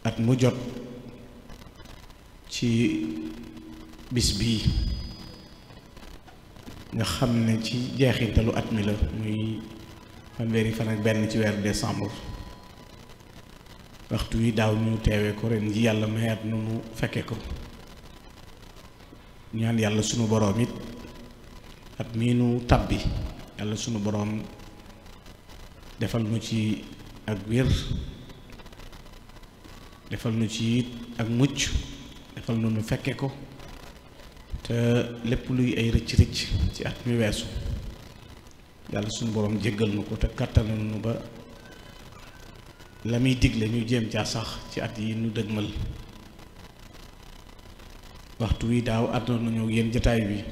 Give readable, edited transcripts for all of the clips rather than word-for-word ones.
at mu jot ci bis bii nga xam ne ci jeexintalu at mi la muy fanweeri fan ak benn ci weeru décembre waxtu wi daaw ñu teewee ko ren ji yàlla mayaat nu nu fekke ko ñaan yàlla sunu boroom it at mii nu tàbbi yàlla sunu boroom defal nu ci ak wér defal nu ci it ak mucc defal nu nu fekke ko te lépp luy ay rëcc-rëcc ci at mi weesu yàlla sunu boroom jéggal nu ko te kàttanal nu ba la muy digle ñu jéem caa sax ci at yi nu dëgmal waxtu wi daaw àndoon nañu yéen jataay bi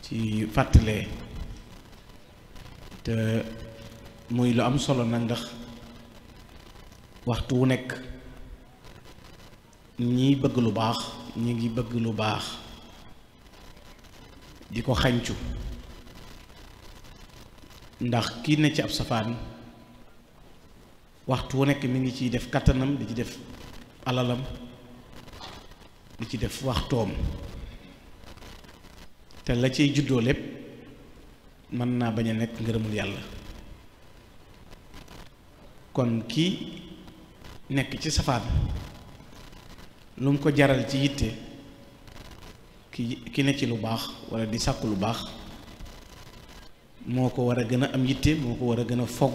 ci fàttalee te muy lu am solo nag ndax waxtu wu nekk ñi bëgg lu baax ñi ngi bëgg lu baax di ko xañcu ndax kii ne ci ab safaan waxtu wu nekk mi ngi ciy def kattanam di ci def alalam di ci def waxtoom te la ciy juddoo lépp mën naa bañ a nekk ngërëmul yàlla kon kii nekk ci safaan lu mu ko jaral ci yitte ki ne ci lu baax walla di sàkku lu baax moo ko war a gën a am yitte moo ko war a gën a fogg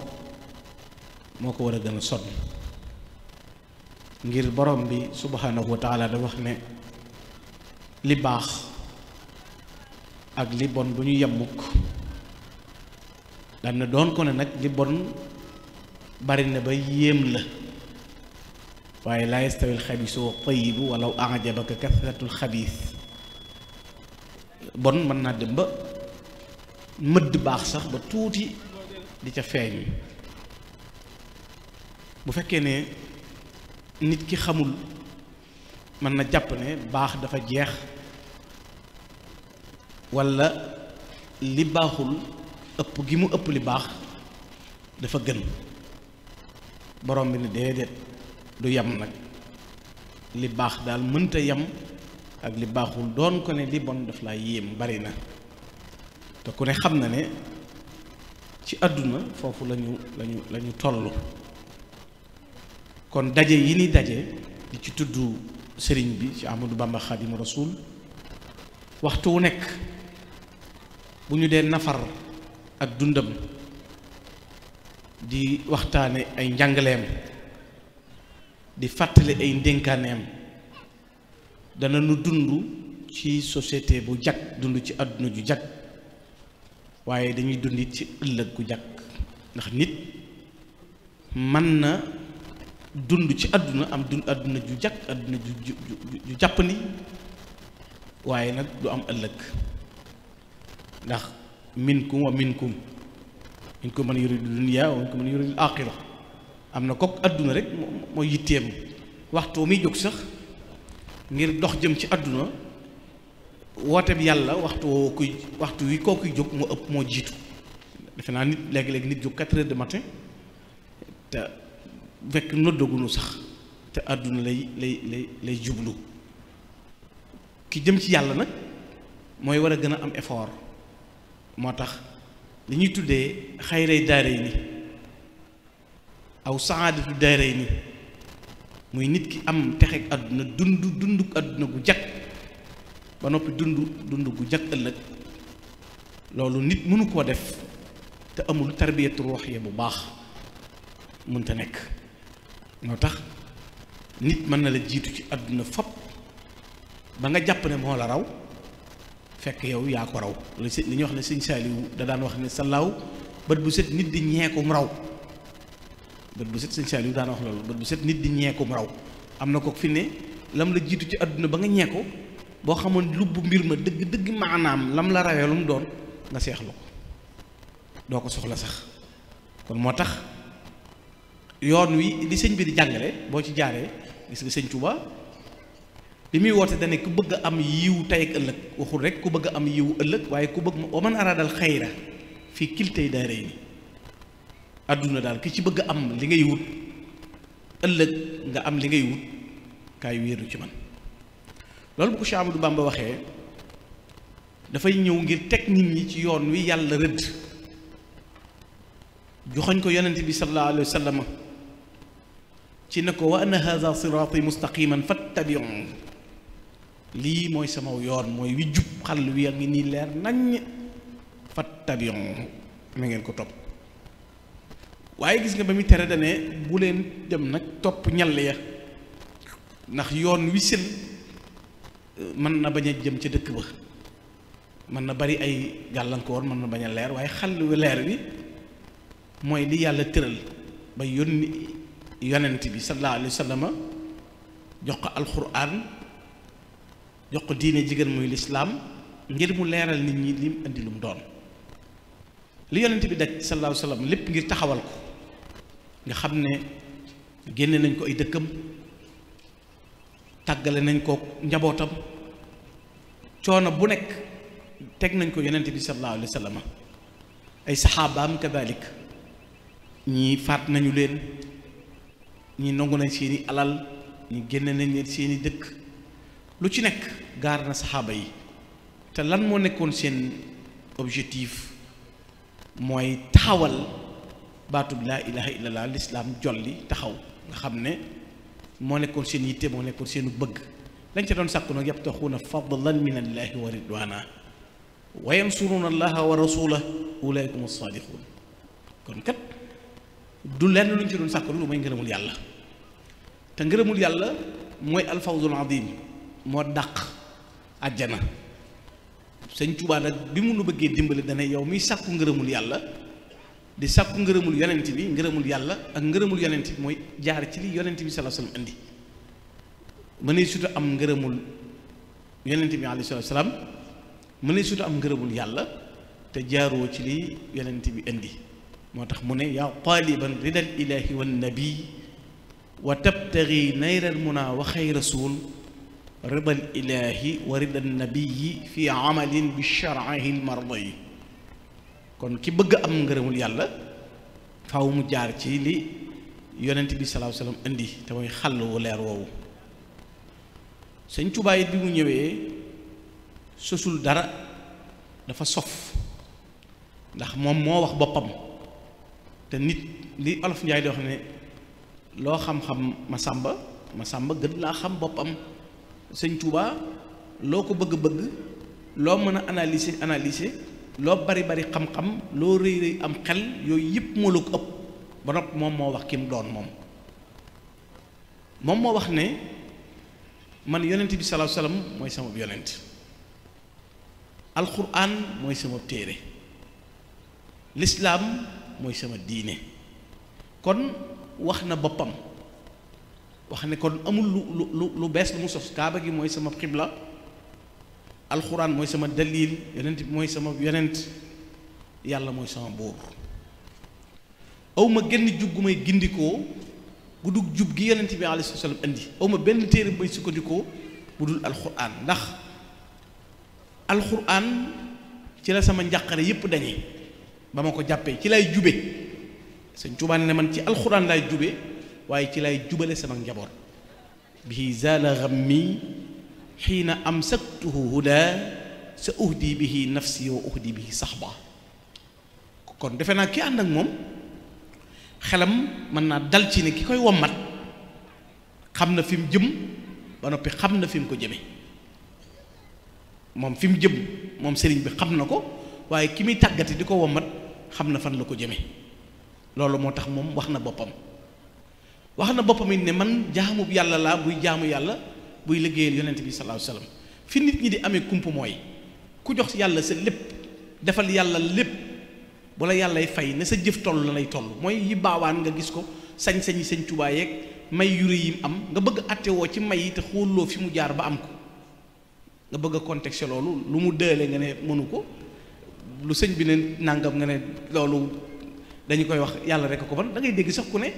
moo ko war a gën a sonn ngir borom bi subhanahu wa taala da wax ne li baax ak li bon bu ñu yemmuk daan na doon ko ne nag li bon bari na ba yéem la waaye laa yastawi alxabiisu wa tayibu walaw ajabaka kasratul xabiis bon mën naa dem ba mëdd baax sax ba tuuti di ca feeñ bu fekkee ne nit ki xamul mën na jàpp ne baax dafa jeex walla li baaxul ëpp gi mu ëpp li baax dafa gën borom bi ne déedéet du yem nag li baax daal mënta yem ak li baaxul doon ko ne li bon daf laa yéem bari na te ku ne xam na ne ci àdduna foofu lañu tollu kon daje yi ni daje di ci tudd sëriñ bi ci Ahmadou Bamba Xaadimu Rasuul waxtu wu nekk bu ñu dee nafar ak dundam di waxtaane ay njàngaleem di fàttali ay ndénkaaneem dana nu dund ci société bu jag dund ci àdduna ju jag waaye dañuy dund it ci ëllëg gu jag ndax nit mën na dund ci àdduna am dund àdduna ju jag àdduna ju jàppandi waaye nag du am ëllëg ndax minkum wa minkum man yuridu dunya wa minkum man yuridu aaxira am na kook àdduna rek mooy yitteem waxtu muy jóg sax ngir dox jëm ci àdduna woote bi yàlla waxtu wi kookuy jóg moo ëpp moo jiitu defe naa nit léegi-léegi nit jóg 4 heures de matin te fekk noddagunu sax te àdduna lay jublu ki jëm ci yàlla nag mooy war a gën a am effort moo tax li ñuy tuddee xayray daaray ni aw saadatu daaray ni muy nit ki am texeeg àdduna dund àdduna gu jag ba noppi dund gu jag ëllëg loolu nit mënu koo def te amul tarbiyatu ruuxiya bu baax mënta nekk moo tax nit mën na la jiitu ci àdduna fopp ba nga jàpp ne moo la raw fekk yow yaa ko raw li ñuy wax ne sëñ Saaliw da daan wax ne sa laaw bët bu set nit di ñeekum raw bët bu set sëñ Saaliw daan wax loolu bët bu set nit di ñeekum raw am na ko fi ne lam la jiitu ci àdduna ba nga ñeeko boo xamoon lubbu mbir ma dëgg maanaam lam la rawee lu mu doon nga seexlu ko doo ko soxla sax kon moo tax yoon wi li sëñ bi di jàngale boo ci jaaree gis nga sëñ Tuuba bi muy woote dane ku bëgg a am yiw tey ak ëllëg waxul rek ku bëgg a am yiw ëllëg waaye ku bëgg wa man araadal xayra fii kiltay daarayni àdduna daal ki ci bëgg a am li ngay wut ëllëg nga am li ngay wut kaay wéeru ci man. loolu bu ko Cheikh Amadou Bamba waxee dafay ñëw ngir teg nit ñi ci yoon wi yàlla rëdd joxoñ ko yonent bi sallallahu alayhi wa sallam ci ne ko wa anna hadha siraati mustaqiman fattabi'u lii mooy sama yoon mooy wi jub xàll wi a ngi nii leer naññ fattabi'u na ngeen ko topp. waaye gis nga ba muy tere dane bu leen dem nag topp ñall ya ndax yoon wi sën mën na bañ a jëm ca dëkk ba, mën na bari ay gàllankoor, mën na bañ a leer, waaye xàll wi leer wi mooy li yàlla tëral ba yónni yonent bi sallallahu alayhi wa sallam jox ko alxuraan jox ko diine jigéen muy lislaam ngir mu leeral nit ñi lim indi lu mu doon. li yonent bi daj sallallahu alayhi wa sallam lépp ngir taxawal ko nga xam ne génne nañ ko ay dëkkam, tàggale nañ ko njabootam, coono bu nekk teg nañ ko yonent bi sallallahu alayhi wa sallam, ay saxaabaam kadalik ñii faat nañu leen, ñii nangu nañ seeni alal, ñi génne nañ leen seeni dëkk, lu ci nekk gaar na saxaaba yi. te lan moo nekkoon seen objectif mooy taxawal baatub laa ilaha illallah, lislaam jolli taxaw, nga xam ne moo nekkoon seen yitte, moo nekkoon seenu bëgg. lañ ca doon sàkku nag yabtaxuuna fadlan min allahi wa ridwana wa yansuruuna allaha wa rasulahu ulaykum as-saadiquun. kon kat du lenn luñ ci doon sàkku lu may ngërëmul yàlla, te ngërëmul yàlla mooy alfawzul azim, moo dàq àjjana. sëñ Tuubaa nag bi mu nu bëggee dimbali dana yow miy sàkku ngërëmul yàlla di sàkku ngërëmul yonent bi, ngërëmul yàlla ak ngërëmul yonent bi mooy jaar ci li yonent bi sallallahu alayhi wasallam indi. mënee suta am ngërëmul yonent bi alayhi salaam, mënee suta am ngërëmul yàlla te jaaroo ci li yonent bi indi. moo tax mu ne yaa taaliban ridal ilahi wan nabi wa tabtagi nayral muna wa xayra suul ridal ilahi wa ridal nabiyi fi amalin bi shar'ihi al mardi. kon ki bëgg am ngërëmul yàlla faaw mu jaar ci li yonent bi sallallahu alayhi wasallam indi te mooy xàll wu leer woowu. sëñ Tuubaa it bi mu ñëwee sosul dara, dafa sof, ndax moom moo wax boppam. te nit li Olof Njaay di wax ne loo xam-xam ma sàmba gën laa xam boppam. sëñ Tuubaa loo ko bëgg-bëgg, loo mën a analyser loo bari xam-xam, loo rëy am xel, yooyu yëpp moo la ko ëpp ba nopp moom moo wax ki mu doon. moom moo wax ne man yonent bi sallallahu alayhi wasallam mooy sama yonent, alquran mooy sama téere, lislaam mooy sama diine. kon wax na boppam, wax ne kon amul lu bees lu mu sos. kaaba gi mooy sama xibla, alxuraan mooy sama dalil, yonent bi mooy sama yonent, yàlla mooy sama buur. awma genn jub gu may gindikoo bu dul jub gi yonent bi alayhi salaam indi. awma benn téere bu may sukkandikoo bu dul alxuraan, ndax alxuraan ci la sama njàqare yépp dañee ba ma ko jàppee, ci lay jube. sëñ Tuubaa ne man ci alxuraan laay jube, waaye ci lay jubale sama njaboot. bihi zaala ghammi xiina amsaktuhu huda sa uhdi bihi nafsi wa uhdi bihi saxba. kon defe naa ki ànd ak moom xelam mën naa dal ci ne ki koy wommat xam na fi mu jëm ba noppi xam na fi mu ko jëme. moom fi mu jëm moom sëriñ bi xam na ko, waaye ki muy tàggati di ko wommat xam na fan la ko jëme. loolu moo tax moom wax na boppam. wax na boppam it ne man jaamub yàlla laa buy jaamu yàlla, buy liggéeyal yonent bi sallallahu alayhi wasallam. fi nit ñi di amee kump mooy ku jox yàlla sa lépp, defal yàlla lépp, bu la yàllay fay ne sa jëf toll la lay toll. mooy yi baawaan nga gis ko sañ-sañi sëñ Tuubaa yeeg may yure yim am, nga bëgg attewoo ci may yi te xooloo fi mu jaar ba am ko. nga bëgg a contexte loolu, lu mu dële nga ne mënu ko, lu sëñ bi ne nàngam nga ne loolu dañu koy wax yàlla rek ko ban. da ngay dégg sax ku ne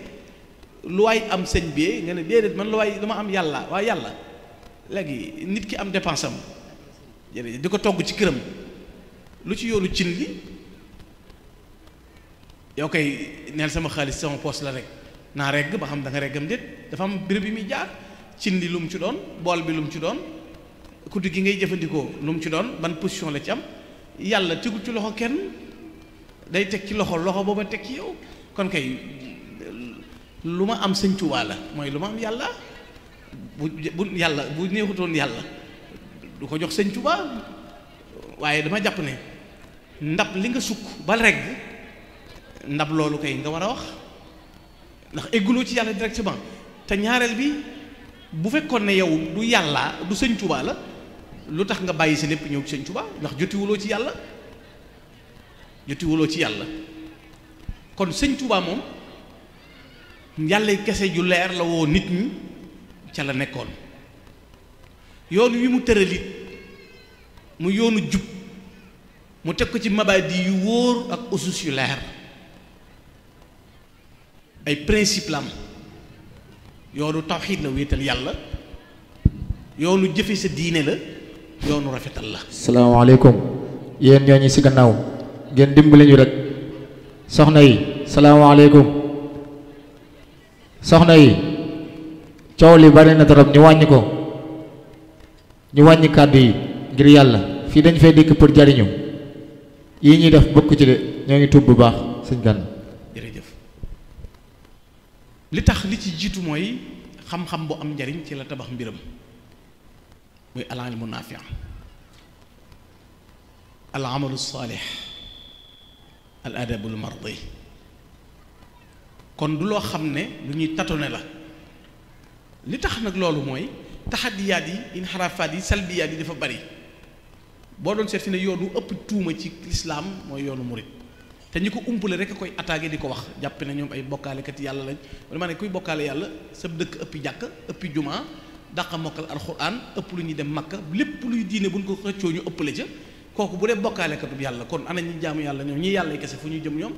lu waay am sëñ bi nga ne déedéet man lu waay dama am yàlla. waaye yàlla léegi nit ki am dépense am jërëjëf di ko togg ci këram, lu ci yoonu cin li yow kay neel sama xaalis sama poos la rek, naa regg ba xam da nga reggam déet dafa am béréb yi muy jaar cin li lu mu ci doon bool bi lu mu ci doon kuddu gi ngay jëfandikoo lu mu ci doon ban position la ci am yàlla tegul ci loxo kenn day teg ci loxo booba teg ci yow kon kay lu ma am Sëñ Tuubaa la mooy lu ma am yàlla bu yàlla bu neexutoon yàlla du ko jox Sëñ Tuubaa waaye dama jàpp ne ndab li nga sukk ba regg ndab loolu kay nga war a wax ndax egguloo ci yàlla directement te ñaareel bi bu fekkoon ne yow du yàlla du Sëñ Tuubaa la lu tax nga bàyyi si lépp ñëw ci Sëñ Tuubaa ndax jotiwuloo ci yàlla kon Sëñ Tuubaa moom yàlla kese ju leer la woo nit ñi ca la nekkoon yoon wi mu tëralit mu yoonu jub mu teg ko ci mabaadi yu wóor ak usus yu leer ay principe la am yoonu tawxiid la wéetal yàlla yoonu jëfe sa diine la yoonu rafetal la. salaamaaleykum yéen ñooñu si gannaaw ngeen dimbali ñu rek soxna yi salaamaaleykum soxna yi coow li bari na trop ñu wàññi ko ñu wàññi kàddu yi ngir yàlla fii dañ fay dikk pour jariñu yii ñuy def bokk ci de ñoo ngi tuub bu baax sëñ Gana. jërëjëf li tax li ci jiitu mooy xam-xam bu am njariñ ci la tabax mbiram muy al ilmu naafi al amalu saalix al adabul mardi kon du loo xam ne lu ñuy tatone la li tax nag loolu mooy taxadiyaat yi inxaraafaat yi salbiyaat yi dafa bari boo doon seet fi ne yoonu ëpp tuuma ci lislaam mooy yoonu murit te ñi ko umpale rek a koy attaqué di ko wax jàpp ne ñoom ay bokkaalekat yàlla lañ wala ma ne kuy bokkaale yàlla sab dëkk ëppi jàkk ëppi jumaa dàqa mokkal alxuraan ëpp lu ñuy dem makka lépp luy diine buñ ko xëccoo ñu ëppale ca kooku bu dee bokkaalekatub yàlla kon ana ñi jaamu yàlla ñoom ñi yàlla kese fu ñu jëm ñoom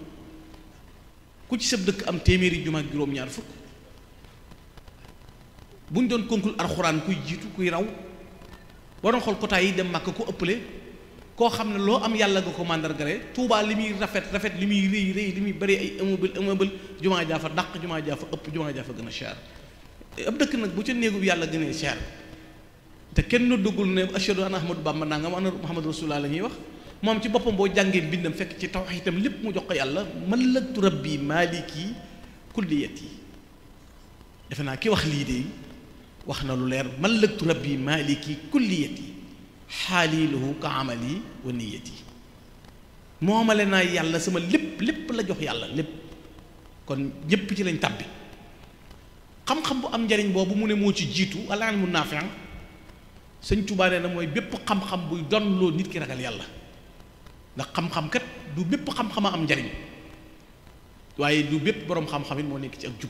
ku ci sab dëkk am téeméeri jumaa ak juróom-ñaar fukk bu ñu doon concours alxuraan kuy jiitu kuy raw boo doon xool quota yi dem makka ku ëppale koo xam ne loo am yàlla nga ko màndargale Tuubaa li muy rafet li muy rëy rëy li muy bëri ay immeuble jumaa jaa fa dàq jumaa jaa fa ëpp jumaa jaa fa gën a cher ab dëkk nag bu ca néegub yàlla gënee cher te kenn nu duggul ne ashhadu anna Ahmadu Bamba nangam anna Muhammadu Rasulullah la ñuy wax moom ci boppam boo jàngee mbindam fekk ci tawhiidam lépp mu jox ko yàlla malaktu rabbi maliki kulliyati defe naa ki wax lii de wax na lu leer malaktu rabbi maliki kulliyati xaaliluhu ka amali wa niyati moomale naa yàlla sama lépp la jox yàlla lépp kon ñépp ci lañ tàbbi xam-xam bu am njariñ boobu mu ne moo ci jiitu al ilmu naafi' Sëñ Tuubaa nee na mooy bépp xam-xam buy doon loo nit ki ragal yàlla ndax xam-xam kat du bépp xam-xam a am njariñ waaye du bépp boroom xam-xam it moo nekk ci ak jub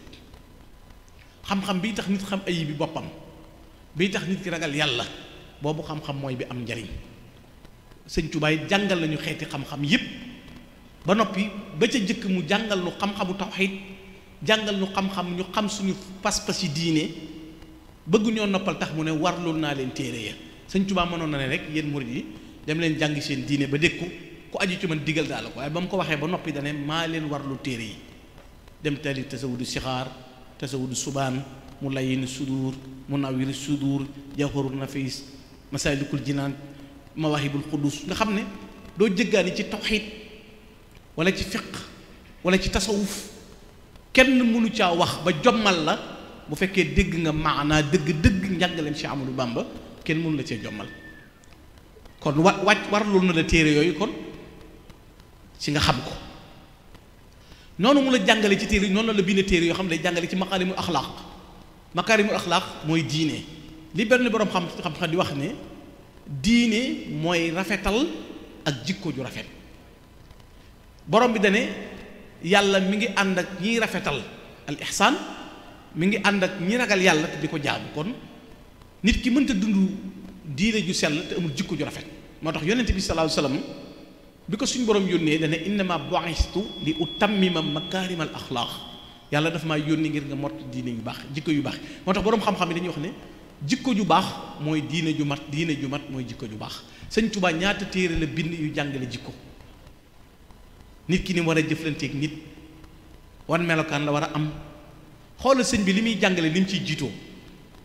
xam-xam bii tax nit xam ayib bi boppam bii tax nit ki ragal yàlla boobu xam-xam mooy bi am njariñ Sëñ Tuubaa it jàngal nañu xeeti xam-xam yépp ba noppi ba ca jëkk mu jàngal nu xam-xamu tawhiid jàngal nu xam-xam ñu xam suñu pas-pas yi diine bëgg ñoo noppal tax mu ne warlul naa leen téere ya Sëñ Tuubaa mënoon na ne rek yéen murid yi dem leen jàngi seen diine ba dékku ku aju ci man digal daal la ko waaye ba mu ko waxee ba noppi dane maa leen warlu téere yi dem tali tasawudu sixaar tasawudu subaan mu layyin sudur mu nawwir sudur jawharun nafis masaalikul jinaan mawaahibul quddus nga xam ne doo jëggaani ci tawxiid wala ci fiq wala ci tasawuf kenn mënu caa wax ba jommal la bu fekkee dégg nga maanaa dëgg njàngaleem Cheikh Amadou Bamba kenn mënu la cee jommal kon warlul na la téere yooyu kon ci nga xam ko noonu mu la jàngale ci téere noonu la bind téere yoo xam ne day jàngale ci makaarimul axlaaq mooy diine li benn boroom xam-xam di wax ne diine mooy rafetal ak jikko ju rafet borom bi dane yàlla mi ngi ànd ak ñiy rafetal al ihsaan mi ngi ànd ak ñi ragal yàlla te di ko jaamu kon nit ki mënta dund diine ju sell te amul jikko ju rafet moo tax yonente bi sallallahu alayhi wasallam bi ko suñ borom yónnee dana innama bu'istu li utammima makaarimal axlaaq yàlla dafa maa yónni ngir nga mott diine yu baax jikko yu baax moo tax boroom xam-xam yi dañuy wax ne jikko ju baax mooy diine ju mat mooy jikko ju baax Sëñ Tuubaa ñaata téere la bind yu jàngale jikko nit ki ni war a jëflanteeg nit wan melokaan la war a am xoolal sëñ bi li muy jàngale li mu ciy jiitoo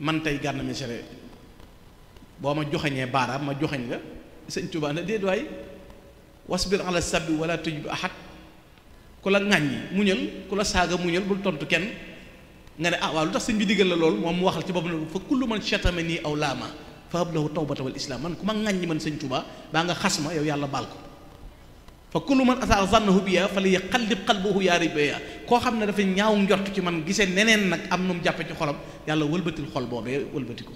man tey Gana Messere boo ma joxeñee baaraam ma joxeñ la sëñ Tuubaa na déet waay wasbir ala sabbi wala tujib ahad ku la ŋàññi muñal ku la saaga muñal bul tontu kenn nga ne ah waaw lu tax sëñ bi diggal la loolu moom mu waxal ci boppam ne fa kullu man shatama nii aw laama fa hab lahu tawbata wal islam man ku ma ŋàññi man sëñ Tuubaa baa nga xas ma yow yàlla baal ko fa kullu man asaa zannahu biya fa li yaqallib qalbuhu yaa ribiya koo xam ne dafa ñaaw njort ci man gisee neneen nag am nu mu jàppe ci xolam yàlla wëlbatil xol boobee wëlbati ko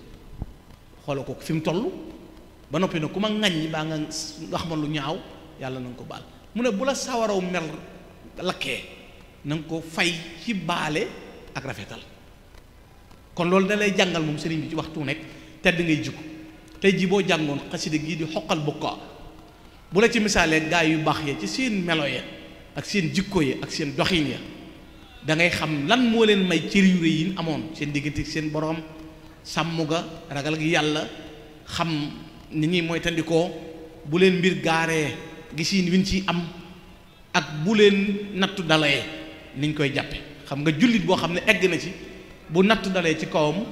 xoolal ko fi mu toll ba noppi ne ku ma ŋàññi baa nga wax ma lu ñaaw yàlla na nga ko baal mu ne bu la sawaraw mer lakkee na nga ko fay ci baale ak rafetal kon loolu da lay jàngal moom sëriñ bi ci waxtu nekk tedd ngay jikko tey jii boo jàngoon xasida gii di xoqal bukka bu la ci misaalee gaa yu baax ya ci seen melo ya ak seen jikko ya ak seen doxin ya da ngay xam lan moo leen may cër yu rëy yi amoon seen diggante seen borom sàmm ga ragal gi yàlla xam ni ñuy mooy tandikoo bu leen mbir gaaree gisiin win ci am ak bu leen nattu dalee niñ koy jàppe xam nga jullit boo xam ne egg na ci bu nattu dalee ci kawam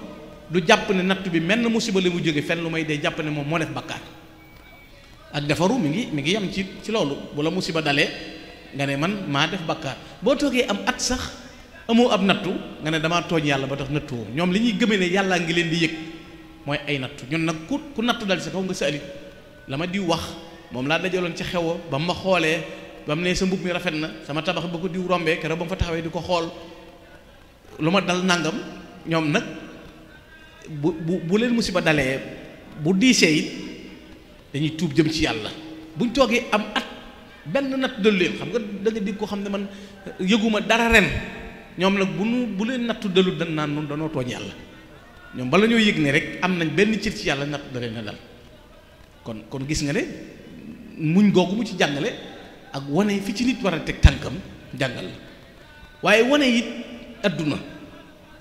du jàpp ne nattu bi menn musiba la mu jóge fenn lu may day jàpp ne moom moo def bakkaar ak defaru mi ngi yem ci loolu bu la musiba dalee nga ne man maa def bakkaar boo toogee am at sax amoo ab nattu nga ne damaa tooñ yàlla ba tax nattu woo ñoom li ñuy gëmee ne yàllaa ngi leen di yëg mooy ay nattu ñun nag ku nattu dal sa kaw nga saalit la ma diw wax moom laa dajaloon ci xew ba ma xoolee ba mu ne sa mbub mi rafet na sama tabax ba ko diw rombee keroog ba mu fa taxawee di ko xool lu ma dal nangam ñoom nag bu leen musiba dalee bu diisee it dañuy tuub jëm ci yàlla buñ toogee am at benn natt dalu leen xam nga da nga dig ko xam ne man yëguma dara ren ñoom nag bu leen nattu dalu dan naan noonu danoo tooñ yàlla ñoom bala ñoo yëg ne rek am nañ benn cër ci yàlla natt da leen a dal kon gis nga ne muñ googu mu ci jàngale ak wane fi ci nit war a teg tànkam jàngal la waaye wane it adduna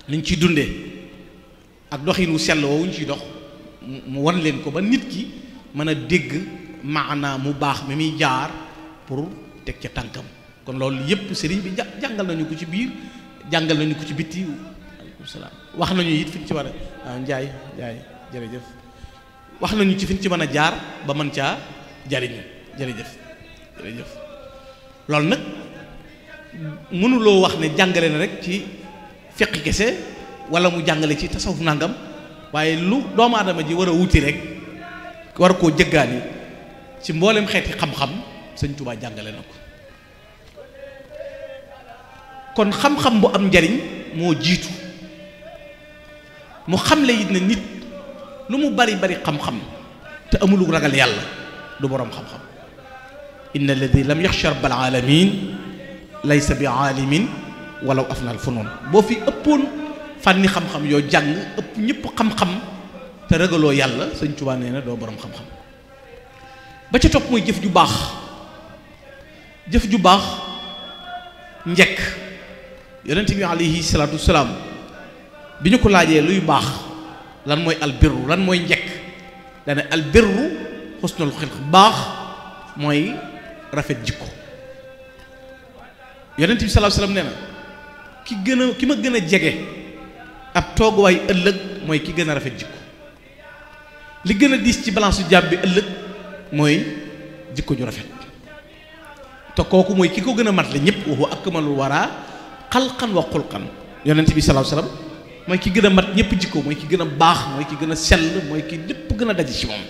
liñ ciy dundee ak doxin wu sell woowu ñu ciy dox mu wan leen ko ba nit ki mën a dégg maanaa mu baax mi muy jaar pour teg ca tànkam kon loolu yépp sëriñ bi jàngal nañu ko ci biir jàngal nañu ko ci bitti aleykum salaam wax nañu it fi ñu ci war a waaw njaay jërëjëf wax nañu ci fi ñu ci mën a jaar ba mën caa jariñu jërëjëf loolu nag mënuloo wax ne jàngale na rek ci fiqh kese wala mu jàngale ci tasawuf nangam waaye lu doomu aadama ji war a wuti rek war koo jëggaani ci mboolem xeeti xam-xam sëñ Tuubaa jàngale na ko kon xam-xam bu am njariñ moo jiitu mu xamle it ne nit lu mu bari xam-xam te amulu ragal yàlla du boroom xam-xam inna alladi lam yaxsha rabbal alamin laysa bi aalimin walaw afnal funoon boo fi ëppoon fànni xam-xam yoo jàng ëpp ñëpp xam-xam te ragaloo yàlla sëñ Tuubaa nee na doo boroom xam-xam ba ca topp mooy jëf ju baax njekk yonent bi alayhi salaatu wasalaam bi ñu ko laajee luy baax lan mooy albirru lan mooy njekk dane albirru xusnul xilq baax mooy rafet jikko yonent bi salaatu wasalaam nee na ki ma gën a jege ab tooguwaay ëllëg mooy ki gën a rafet jikko li gën a diis ci balance su jàpp bi ëllëg mooy jikko ju rafet te kooku mooy ki ko gën a mat la ñëpp wa huwa akmalul waraa xalqan wa xulqan yonent bi sallallahu alayhi wasallam mooy ki gën a mat ñëpp jikko mooy ki gën a baax mooy ki gën a sell mooy ki lépp gën a daje ci moom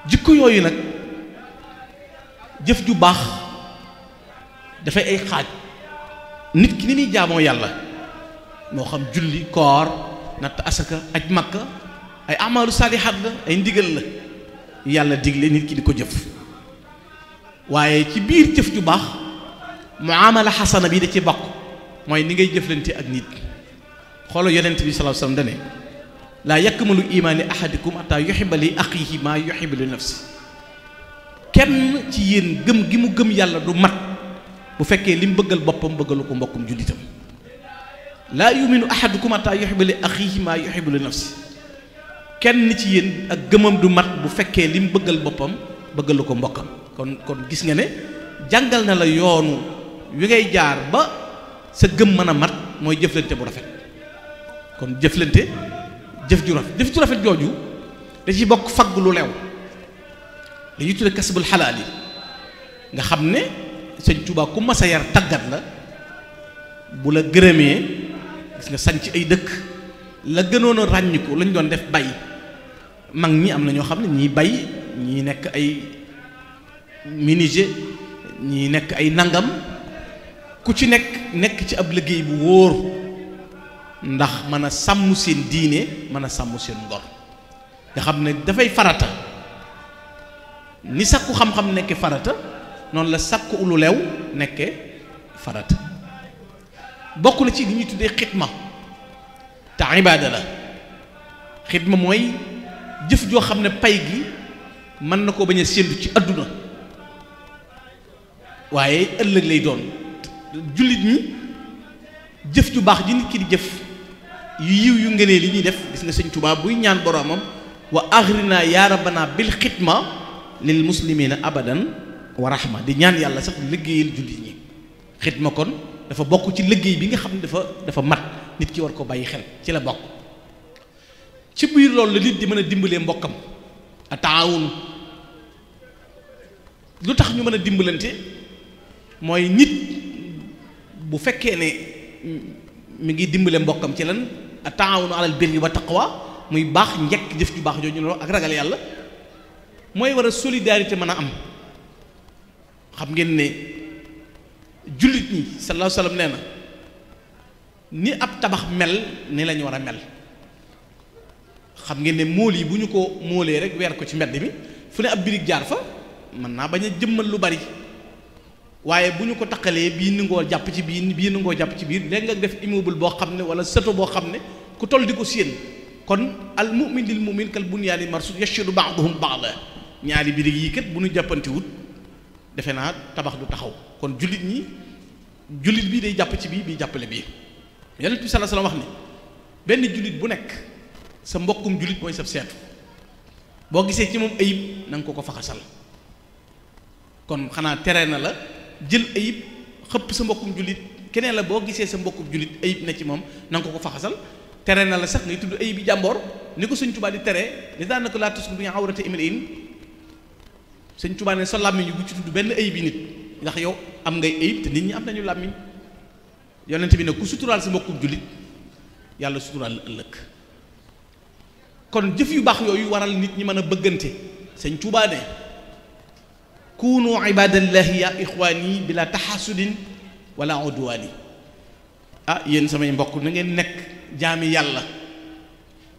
jikko yooyu nag jëf ju baax dafay ay xaaj nit ki ni muy jaamoo yàlla moo xam julli koor natt asaka aj makka ay amaalu saalihaat la ay ndigal la yàlla digle nit ki di ko jëf waaye ci biir jëf ju baax muamala xasana bi da ci bokk mooy ni ngay jëflante ak nit xoolal yonent bi sallallahu alayhi wasallam dane laa yakmalu imaani ahadikum ataa yuhibba li axiihi maa yuhibbu li nafsi kenn ci yéen gëm gi mu gëm yàlla du mat bu fekkee li mu bëggal boppam bëggalu ko mbokkum jullitam laa yuminu ahadukum ataa yuhibba li axiihi maa yuhibbu li nafsi kenn ci yéen ak gëmam du mat bu fekkee li mu bëggal boppam bëggalu ko mbokkam kon gis nga ne jàngal na la yoonu wi ngay jaar ba sa gëm mën a mat mooy jëflante bu rafet. kon jëflante jëf ju rafet jooju da ci bokk fagg lu lew li ñuy tudde kasbul xalaal yi nga xam ne sëñ Tuubaa ku mas a yar tàggat la bu la gërëmee gis nga sañ ci ay dëkk la gënoon a ràññiku lañ doon def bay mag ñi am na ñoo xam ne ñii bay ñii nekk ay menuisier ñii nekk ay nangam ku ci nekk ci ab liggéey bu wóor ndax mën a sàmm seen diine mën a sàmm seen ngor nga xam ne dafay farata ni sàkku xam-xam nekke farata noonu la sàkku lu leew nekke farata bokk na ci li ñuy tuddee xidma te ibaada la xidma mooy jëf joo xam ne pay gi mën na ko bañ a séentu ci àdduna waaye ëllëg lay doon jullit ñi jëf ju baax ji nit ki di jëf yu yiw yu ngënee li ñuy def gis nga sëñ Tuubaa buy ñaan boroomam wa aghrina ya rabbana bil xidma lil muslimina abadan wa rahma di ñaan yàlla sax liggéeyal jullit ñi xidma kon dafa bokk ci liggéey bi nga xam ne dafa mat nit ki war ko bàyyi xel ci la bokk ci biir loolu la nit di mën a dimbalee mbokkam a taawun lu tax ñu mën a dimbalante mooy nit bu fekkee ne mi ngi dimbale mbokkam ci lan a taawunu alal birri wa taqwa muy baax njëkk jëf ju baax jooju noonu ak ragal yàlla mooy war a solidarité mën a am xam ngeen ne jullit ñi sallallahu alayhi wa sallam nee na ni ab tabax mel ni lañu war a mel xam ngeen ne móol yi bu ñu ko móolee rek weer ko ci mbedd mi fu ne ab birig jaar fa mën naa bañ a jëmmal lu bari waaye bu ñu ko taqalee bii nangoo jàpp ci bii nangoo jàpp ci biir léegi nga def immeuble boo xam ne wala château boo xam ne ku toll di ko séen kon al mu'min lil mu'min kal bunyaani marsuud yashuddu ba'duhum ba'dan ñaari birig yi kat bu ñu jàppantiwut defe naa tabax du taxaw kon jullit bii day jàpp ci bii jàppale bii Yonent bi sallallahu alayhi wasallam wax ne benn jullit bu nekk sa mbokkum jullit mooy sa seetu boo gisee ci moom ayib na nga ko faxasal kon xanaa tere na la jël ayib xëpp sa mbokkum jullit keneen la boo gisee sa mbokkum jullit ayib na ci moom na nga ko faxasal tere na la sax ngay tudd ayib yi jàmboor ni ko Sëñ Tuubaa di tere li daan na ko laa tusku bi awrata imri'in Sëñ Tuubaa ne sa làmmiñ bu ci tudd benn ayib yi nit ndax yow am ngay ayib te nit ñi am nañu làmmiñ yonent bi ne ku suturaal sa mbokkum jullit yàlla suturaal la ëllëg kon jëf yu baax yooyu waral nit ñi mën a bëggante Sëñ Tuubaa ne kunu ibadallahi ya ixwaani bila taxasudin wala udwaani yéen samay mbokk na ngeen nekk jaami yàlla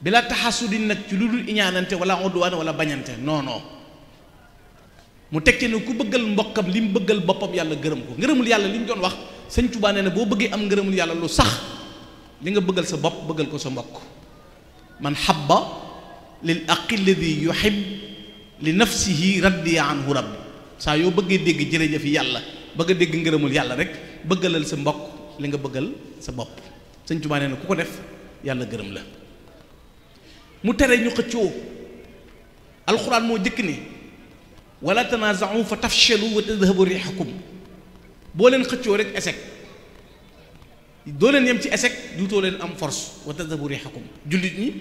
bila taxasudin nag ci lu dul iñaanante wala udwaani wala bañante non mu tekkee ne ku bëggal mbokkam li mu bëggal boppam yàlla gërëm ko ngërëmul yàlla li ñu doon wax Sëñ Tuubaa nee na boo bëggee am ngërëmul yàlla lu sax li nga bëggal sa bopp bëggal ko sa mbokk man habba lil aqi alladi yuhib li nafsihi radiya anhu rabbi saa yoo bëggee dégg jërëjëf yàlla bëgg a dégg ngërëmul yàlla rek bëggalal sa mbokk li nga bëggal sa bopp Sëñ Tuubaa nee na ku ko def yàlla gërëm la mu tere ñu xëccoo alxuraan moo jëkk ni wala tanaaza'u fa tafshalu wa tadhhabu riihukum boo leen xëccoo rek échec doo leen yem ci échec duutoo leen am force wa tadhhabu riihukum jullit ñi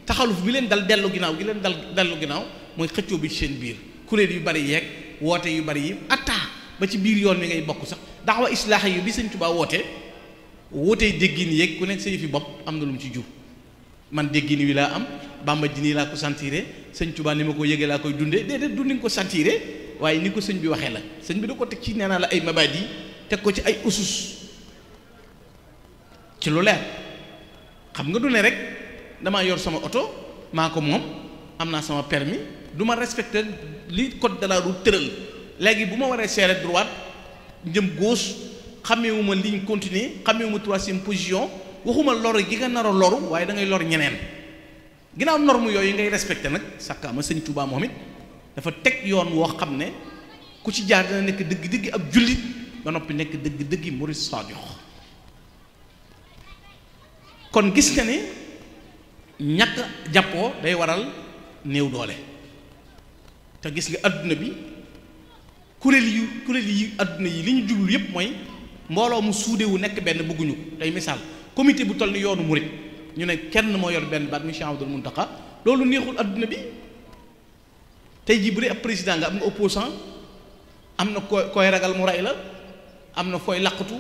taxaluf bi leen dal dellu ginnaaw gi leen dal dellu ginnaaw mooy xëccoo bi ci seen biir kuréel yu bari yeeg woote yu bari yi atta ba ci biir yoon wi ngay bokk sax daawa islaax yi bi Sëñ Tuubaa wootee déggin yeeg ku nekk sa yëfi bopp am na lu mu ci jur man déggin wi laa am Bàmba ji nii laa ko sentiré Sëñ Tuubaa ni ma ko yëgee laa koy dundee déedéet du ni nga ko sentiré waaye ni ko sëñ bi waxee la sëñ bi da ko teg ci nee naa la ay mabaadi teg ko ci ay usus ci lu leer xam nga du ne rek damaa yor sama oto maa ko moom am naa sama permis du ma respecté li code de la route tëral léegi bu ma waree serré droite jëm gauche xamewuma ligne continue xamewuma troisième position waxuma loro gi nga nar a loru waaye da ngay lor ñeneen ginnaaw norme yooyu ngay respecté nag sàkkaama Sëñ Tuubaa moom it dafa teg yoon woo xam ne ku ci jaar dina nekk dëgg-dëgg ab jullit ba noppi nekk dëgg-dëgg murid saadix kon gis nga ne ñàkk jàppoo day waral néew doole te gis nga adduna bi kuréel yi adduna yi li ñu jublu yépp mooy mbooloo mu suudewu nekk benn bëgguñu ko tey misaal comité bu toll ni yoonu murit ñu ne kenn moo yor benn baat muy Cheikh Abdoul Mountakha loolu neexul adduna bi. tey jii bu dee ab président nga am nga opposant am na koy ragal mu rey la am na fooy laqatu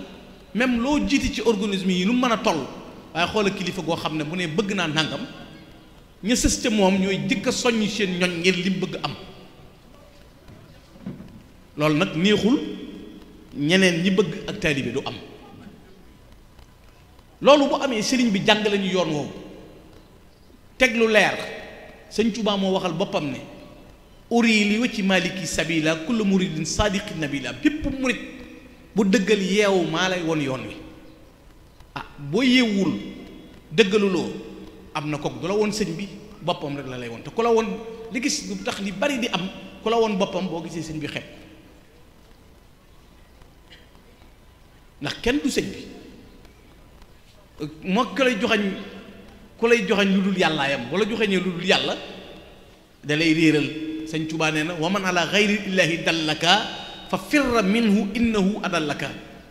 même loo jiiti ci organisme yi nu mën a toll waaye xoola kilifa goo xam ne bu ne bëgg naa nangam ña sës ca moom ñooy jëkk a soññ seen ñoñ ngir lim bëgg am loolu nag neexul ñeneen ñi bëgg ak taalibe du am loolu bu amee sëriñ bi jàngale ñu yoon woowu teg lu leer sëñ Tuubaa moo waxal boppam ne uri li wacci maliki sabila kullu muridin sadiqin nabila bépp murid bu dëggal yeewu maa lay won yoon wi boo yeewul dëggaluloo am na kook du la woon sëñ bi boppam rek la lay woon te ku la woon li gis bu tax li bari di am ku la woon boppam boo gisee sëñ bi xeeb ndax kenn du sëñ bi moo ku lay joxañ lu dul yàllaayam wala joxeñee lu dul yàlla da lay réeral sëñ Tuubaa nee na wa man ala gayri illahi dallaka fa firra minhu innahu adallaka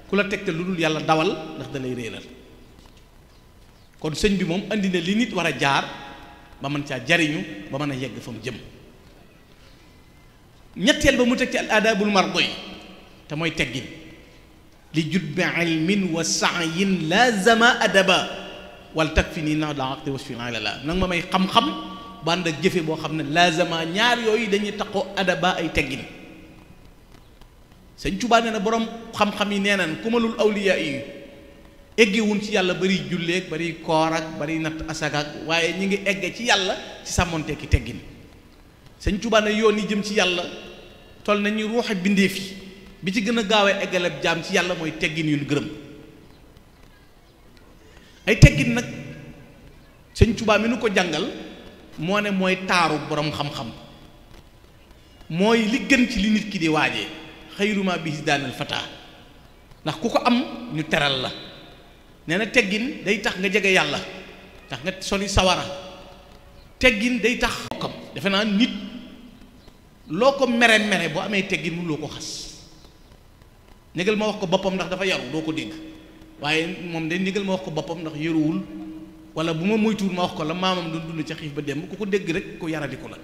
ku la tegte lu dul yàlla dawal ndax da lay réeral kon sëñ bi moom andi na li nit war a jaar ba mën caa jariñu ba mën a yegg fa mu jëm ñetteel ba mu teg ci al adabul mardi te mooy teggin li judbi ilmin wa sa'yin lazama adaba wal takfi nii nax daa aqti wasfi la nag ma may xam-xam bànd ak jëfe boo xam ne lazama ñaar yooyu dañuy taqoo adaba ay teggin sëñ Tuubaa nee na boroom xam-xam yi nee nañ kumalul awliya yi eggewuñ ci yàlla bari julleeg bari koor ak bari natt asakaak waaye ñi ngi egge ci yàlla ci sàmmonte ki teggin sëñ Tuubaa ne yoon yi jëm ci yàlla toll nañu ruuxe bindeef yi bi ci gën a gaawee eggaleb jaam ci yàlla mooy teggin yu ñu gërëm ay teggin nag sëñ Tuubaa mi nu ko jàngal moo ne mooy taaru boroom xam-xam mooy li gën ci li nit ki di waajee xayruma bi daanal fata ndax ku ko am ñu teral la nee na teggin day tax nga jege yàlla tax nga soli sawara teggin day tax bokkam defe naa nit loo ko mere mere boo amee teggin mu loo ko xas négal ma wax ko boppam ndax dafa yaru doo ko dégg waaye moom de négal ma wax ko boppam ndax yaruwul wala bu ma moytuwul ma wax ko la maamam doon dund ca xiif ba démb ku ko dégg rek ku yaradiku la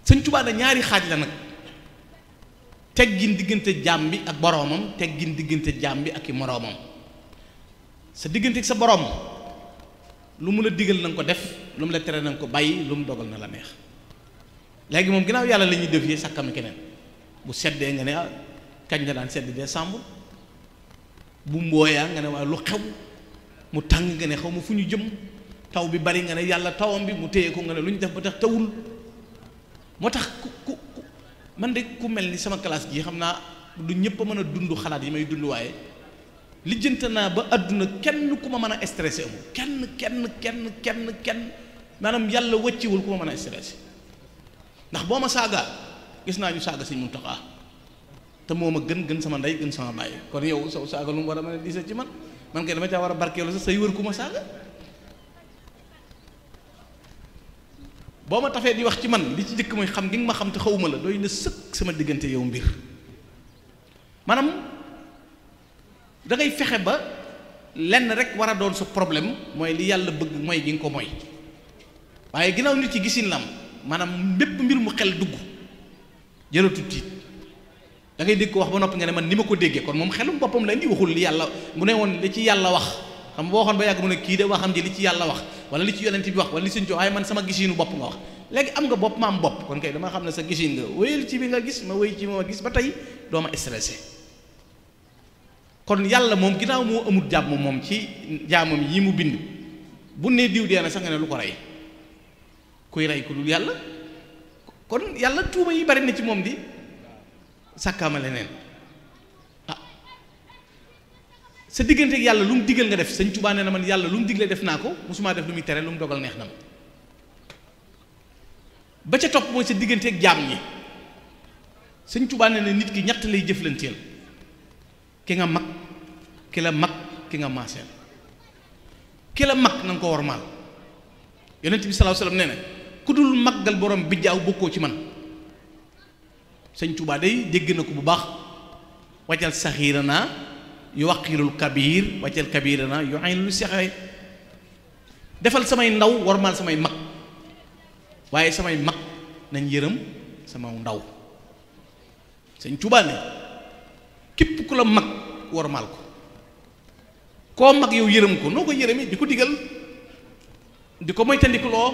sëñ Tuubaa na ñaari xaaj la nag teggin diggante jaam bi ak boroomam teggin diggante jaam bi ak i moroomam sa diggante ak sa boroom lu mu la digal na nga ko def lu mu la tere na nga ko bàyyi lu mu dogal na la neex léegi moom ginnaaw yàlla la ñuy def yi sàkkami keneen bu seddee nga ne kañ la daan sedd décembre bu mbooyaa nga ne waaye lu xew mu tàng nga ne xaw ma fu ñu jëm taw bi bari nga ne yàlla tawam bi mu téye ko nga ne lu ñu def ba tax tawul moo tax ku man de ku mel ni sama classe gi xam naa du ñëpp a mën a dund xalaat yi may dund waaye lijjante naa ba àdduna kenn ku ma mën a stressé amul kenn maanaam yàlla wëcciwul ku ma mën a stressé ndax boo ma saagaa gis naa ñu saaga Sëñ Muntaxa te moo ma gën sama ndey gën sama bàyyi kon yow saw saaga lu mu war a mën a diisa ci man kay dama caa war a barkeelu sax say wër ku ma saaga boo ma tafee di wax ci man li ci jëkk mooy xam gi nga ma xam te xawuma la doy na sëkk sama diggante yow mbir maanaam da ngay fexe ba lenn rek war a doon sa problème mooy li yàlla bëgg mooy gi nga ko mooy waaye ginnaaw nit ci gisin lam maanaam bépp mbir mu xel dugg jërëtu tiit da ngay dégg ko wax ba noppi nga ne man ni ma ko déggee kon moom xelum boppam la indi waxul li yàlla mu ne woon li ci yàlla wax xam boo waxoon ba yàgg mu ne kii de waxam ji li ci yàlla wax wala li ci yonent bi wax wala li sëñ waaye man sama gisinu bopp nga wax léegi am nga bopp ma am bopp kon kay dama xam ne sa gisin nga wéyal ci bi nga gis ma wéy ci ma gis ba tey doo ma stressé kon yàlla moom ginnaaw moo amul jàmm moom ci jaamam yi mu bind bu ne diw dee na sax nga ne lu ko rey kuy rey ku dul yàlla kon yàlla tuuma yi bari na ci moom di sàkkaama leneen sa diggante ak yàlla lu mu digal nga def sëñ Tuubaa nee na man yàlla lu mu digle def naa ko musuma def lu muy tere lu mu dogal neex na ma ba ca topp mooy sa diggante ak jaam ñi sëñ Tuubaa nee na nit ki ñett lay jëflanteel ki nga mag ki la mag ki nga maaseel ki la mag na nga ko wormaal yonent bi sallallahu alayhi wasallam nee na ku dul maggal borom bijjaaw bokkoo ci man sëñ Tuubaa day dégg na ko bu baax wajal saxiiranaa yu waqilul kabir wàcceel kabirana yu ayn lu sexee defal samay ndaw warmaal samay mag waaye samay mag nañ yërëm sama ndaw Sëñ Tuubaa ne képp ku la mag warmaal ko koo mag yow yërëm ko noo ko yërëmi di ko digal di ko moytandikuloo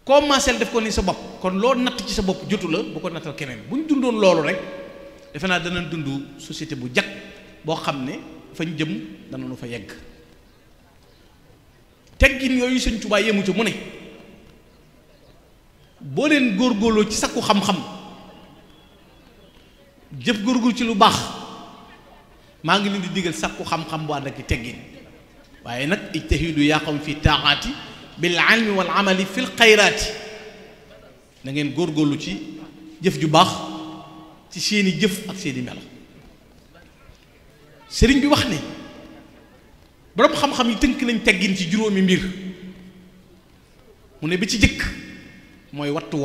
koo maaseel def ko ni sa bopp kon loo natt ci sa bopp jotu la bu ko nattal keneen bu ñu dundoon loolu rek defe naa danañ dund société bu jag boo xam ne fañ jëm danañu fa yegg teggin yooyu Sëñ Tuubaa yemu ci mu ne boo leen góorgóorloo ci sakku xam-xam jëf góorgóorlu ci lu baax maa ngi leen di digal sakku xam-xam bu ànd ak teggin waaye nag ijtahidu yaa qawmi fi taaxaati bil ilmi wal amali fil xayraati na ngeen góorgóorlu ci jëf ju baax ci seeni jëf ak seeni melo sëriñ bi wax ne borom xam-xam yi tënk nañ teggin ci juróomi mbir mu ne bi ci jëkk mooy wattu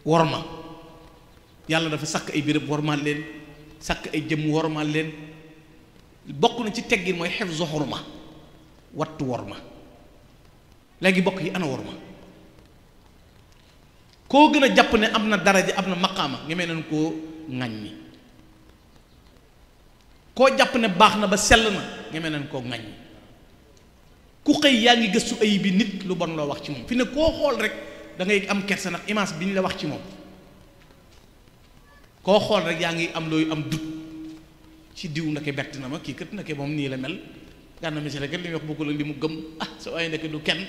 worma yàlla dafa sàkk ay béréb wormaal leen sàkk ay jëm wormaal leen bokk na ci teggin mooy hifzu hurma wattu worma léegi bokk yi ana worma koo gën a jàpp ne am na daraja am na maqaama ngemee nañ koo ŋàññi koo jàpp ne baax na ba sell na ngemee nañ koo ŋàññi ku xëy yaa ngi gëstu ayib bi nit lu bon loo wax ci moom fi ne koo xool rek da ngay am kersa ndax image bi ñu la wax ci moom koo xool rek yaa ngi am looyu am dut ci diw ndake bett na ma kii kat ndake moom nii la mel gànna misile kat li muy wax bokkul ak li mu gëm sa waaye ndeke du kenn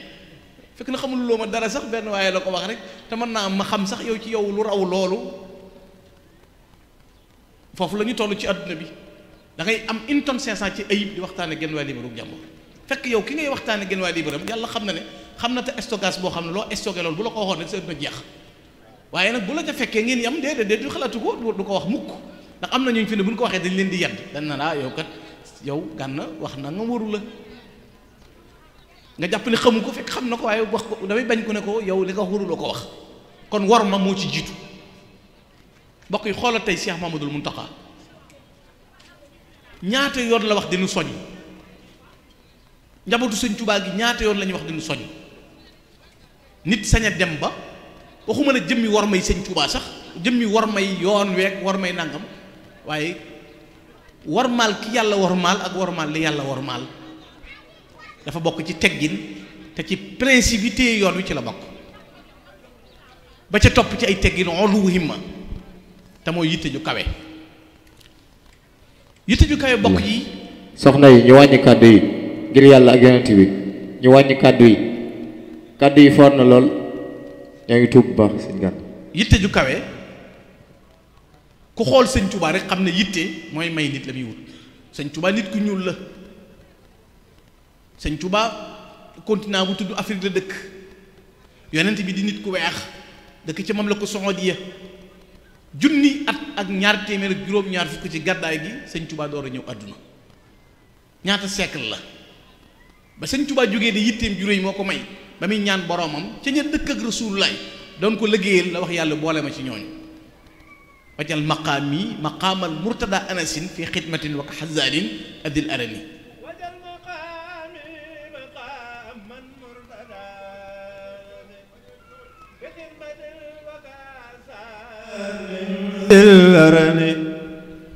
fekk na xamul loo ma dara sax benn waaye la ko wax rek te mën naa ma xam sax yow ci yow lu raw loolu foofu la ñu toll ci àdduna bi da ngay am une tonne 500 ci ayib di waxtaane genn waay liibaru jàmbur fekk yow ki ngay waxtaane genn waay liibaram yàlla xam na ne xam na te stockage boo xam ne loo stocké loolu bu la ko waxoon rek sa àdduna jeex waaye nag bu la ca fekkee ngeen yam déedéet du xalaatu ko du ko wax mukk ndax am na ñooñu fi ne bu ñu ko waxee dañ leen di yedd dañ na laa yow kat yow gànna wax na nga waru la nga jàpp ne xamu ko fekk xam na ko waaye wax ko damay bañ ko ne ko yow li nga waru la ko wax kon war ma moo ci jiitu mbokk yi xoolal tey Cheikh Mamadou Mountakha ñaata yoon la wax dinu soñ njabootu Sëñ Tuubaa gi ñaata yoon la ñuy wax dinu soñ nit sañ a dem ba waxuma ne jëmmi war may Sëñ Tuubaa sax jëmmi war may yoon week war may nangam waaye warmaal ki yàlla warmaal ak warmaal li yàlla warmaal dafa bokk ci teggin te ci principité yoon wi ci la bokk ba ca topp ci ay teggin olu himma te mooy yitte ju kawe yitte ju kawe bokk yi soxna yi ñu wàññi kàddu yi ngir yàlla ak yonent bi ñu wàññi kàddu yi foor na lool ñoo ngi tuub bu baax sëñ Gana yitte ju kawe ku xool Sëñ Tuubaa rek xam ne yitte mooy may nit la muy wut Sëñ Tuubaa nit ku ñuul la Sëñ Tuubaa continent bu tudd Afrique la dëkk yonent bi di nit ku weex dëkk ci mam la ko Saoudia junni at ak ñaar téeméer ak juróom-ñaar fukk ci gàddaay gi Sëñ Tuubaa door a ñëw àdduna ñaata siècle la ba Sëñ Tuubaa jógee di yitteem juróoy moo ko may ba muy ñaan boroomam ca ña dëkk ak Rasulullaay doon ko liggéeyal la wax yàlla boole ma ci ñooñu wajal maqaami maqaamal murtada anasin fi xidmatin wa xazaanin adil arani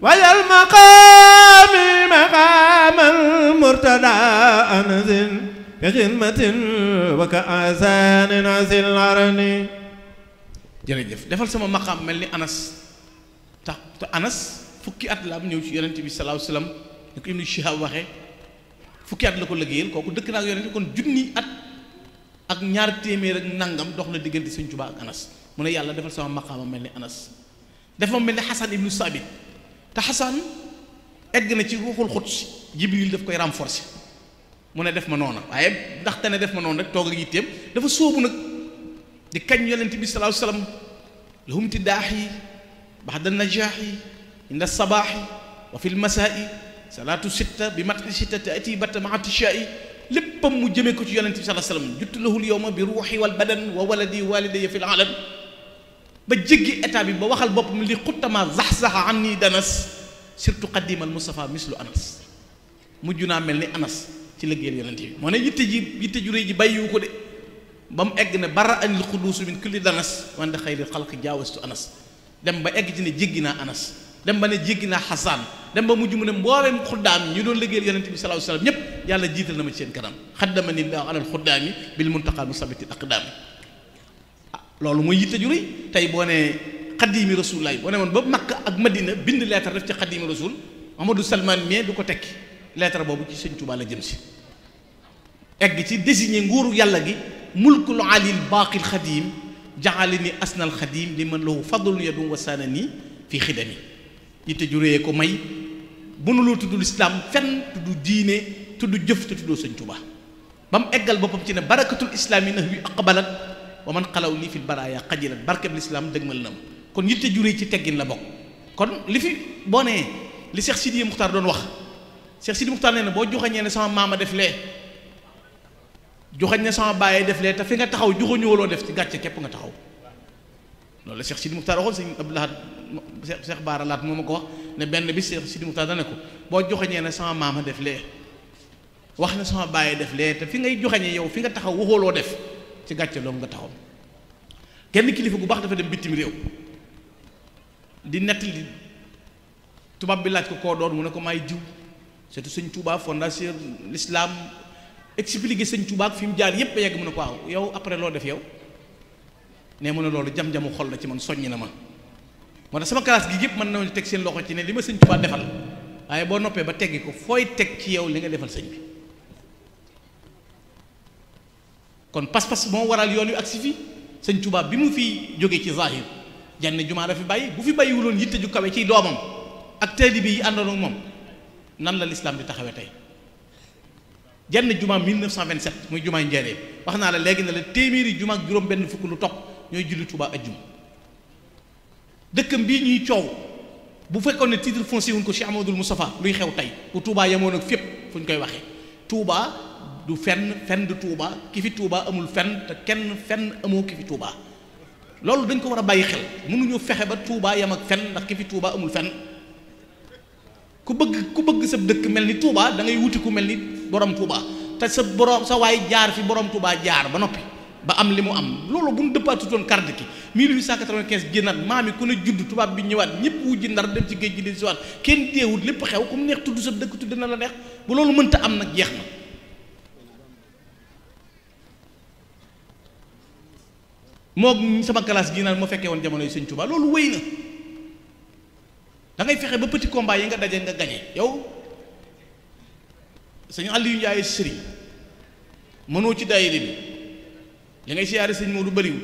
wajal maqaami maqaamal murtada anasin fi xidmatin wa xazaanin adil arani jërëjëf defal sama maqaam mel ni Anas te Anas fukki at la am ñëw ci yonent bi sallallahu alayhi wasallam ni ko Ibnu Shihab waxee fukki at la ko liggéeyal kooku dëkk naa ak yonent bi kon junni at ak ñaar téeméer ak nangam dox na diggante Sëñ Tuubaa ak Anas mu ne yàlla defal sama maqaama mel ni Anas def ma mel ni Xasan ibnu Saabit te Xasan egg na ci ruuxul xudsi Jibril daf koy renforcer mu ne def ma noona waaye ndaxte ne def ma noonu rek toog ak yitteem dafa sóobu nag di kañ yonent bi sallallahu alayhi wasallam lahum tidaahi baxda najaahi inda sabaahi wa fi lmasaa'i salaatu sitta bi matxi sitta taati batta maa tishaa'i léppam mu jëmee ko ci yonent bi sallallahu alayhi wasallam juttu lahul yawma bi ruuxi wal badan wa waladi walidayya fi l alam ba jéggi état bi ba waxal boppam li xuttama zaxzaxa an nii danas surtout qaddimal Mustafa mislu Anas mujj naa mel ni Anas ci liggéeyal yonent bi moo ne yitte ju rëy ji bàyyiwu ko de ba mu egg ne bara anil xuduusu min kulli danas wante xayril xalqi jaawastu Anas dem ba egg ci ne jéggi naa Anas dem ba ne jéggi naa Xasaan dem ba mujj mu ne mbooleem xuddaam ñu doon liggéeyal yonent bi sallallahu alayhi wasallam ñépp yàlla jiital na ma ci seen kanam xaddamani llaahu alal xuddaami bil muntaqal musabiti aqdaami loolu mooy yitte ju rëy tey boo ne xaddiimi rasulullah boo ne woon ba Makka ak Madina bind lettre def ci xaddiimi rasul Mamadou Salman mais du ko tekki lettre boobu ci sëñ Tuubaa la jëm si egg ci désigné nguuru yàlla gi mulkul alil baaqil xadim jaxalini asnal xadim li man lahu fadlun yadum wasaana nii fii xidami yitte ju réyee ko may bu nu loo tudd lislaam fenn tudd diine tudd jëf te tuddoo sëñ Tuubaa ba mu eggal boppam ci ne barakatul islaami nahwi aqbalat wa man xalaw nii fil baraaya xajilat barkeb lislaam dëgmal na ma kon yitte ju réy ci teggin la bokk kon li fi boo nee li Cheikh Sidi Muxtaar doon wax Cheikh Sidi Muxtaar nee na boo joxañee ne sama maama def lee joxañ ne sama bàyyee def lee te fi nga taxaw joxañoo loo def ci gàcce képp nga taxaw loolu la Cheikh Sidi Muxtaar waxoon sëñ Abdou Lahad Cheikh Baara Laat moo ma ko wax ne benn bi Cheikh Sidi Muxtaar dana ko boo joxañee ne sama maama def lee wax ne sama bàyyee def lee te fi ngay joxañee yow fi nga taxaw waxoo loo def ci gàcce loolu nga taxaw kenn kilifa gu baax dafa dem bitim réew di nettali tubaab bi laaj ko koo doon mu ne ko maay diw surtout sëñ Touba fondation l'islam expliqué sëñ Touba ak fi mu jaar yépp yegg mu ne ko waaw yow après loo def yow ne mu ne loolu jam-jamu xol la ci man soññ na ma moo tax sama classe gi yëpp mën nañu teg seen loxo ci ne li ma sëñ Touba defal waaye boo noppee ba teggi ko fooy teg ci yow li nga defal sëñ bi kon pas-pas moo waral yoon wi ak si fi sëñ Touba bi mu fi jógee ci zahir jenn jumaa la fi bàyyi bu fi bàyyiwuloon yitte ju kawe ciy doomam ak taalibe yi àndoon ak moom nan la l'islam di taxawee tey jenn jumaa 1927 muy jumaay Njaaréem wax naa la léegi ne la téeméeri jumaa ak juróom benn fukk lu topp ñooy julli Touba ajjuma dëkkam bii ñuy coow bu fekkoon ne titre foncier wuñ ko Cheikh Amadou Moustapha luy xew tey bu Touba yemoon ak fépp fu ñu koy waxee Touba du fenn du Touba ki fi Touba amul fenn te kenn fenn amoo ki fi Touba loolu dañ ko war a bàyyi xel mënuñu fexe ba Touba yem ak fenn ndax ki fi Touba amul fenn ku bëgg sa dëkk mel ni Touba da ngay wuti ku mel ni borom Touba te sa borom sa waay jaar fi borom Touba jaar ba noppi ba am li mu am loolu bu ñu dëppaatutoon carte ki 1895 génnaat maam yi ku ne judd tubaab bi ñëwaat ñëpp wujji Ndar dem ci géej gi di si waat kenn teewut lépp xew ku mu neex tudd sa dëkk tudd na la neex bu loolu mënta am nag jeex na moo sama classe gi naan moo fekkee woon jamono yi sëñ Touba loolu wéy na da ngay fexe ba petit combat yi nga daje nga gañe yow sëñ Aliou Ndiaye sëriñ mënoo ci daayira bi li ngay siyaare sëñ Modou bëriwul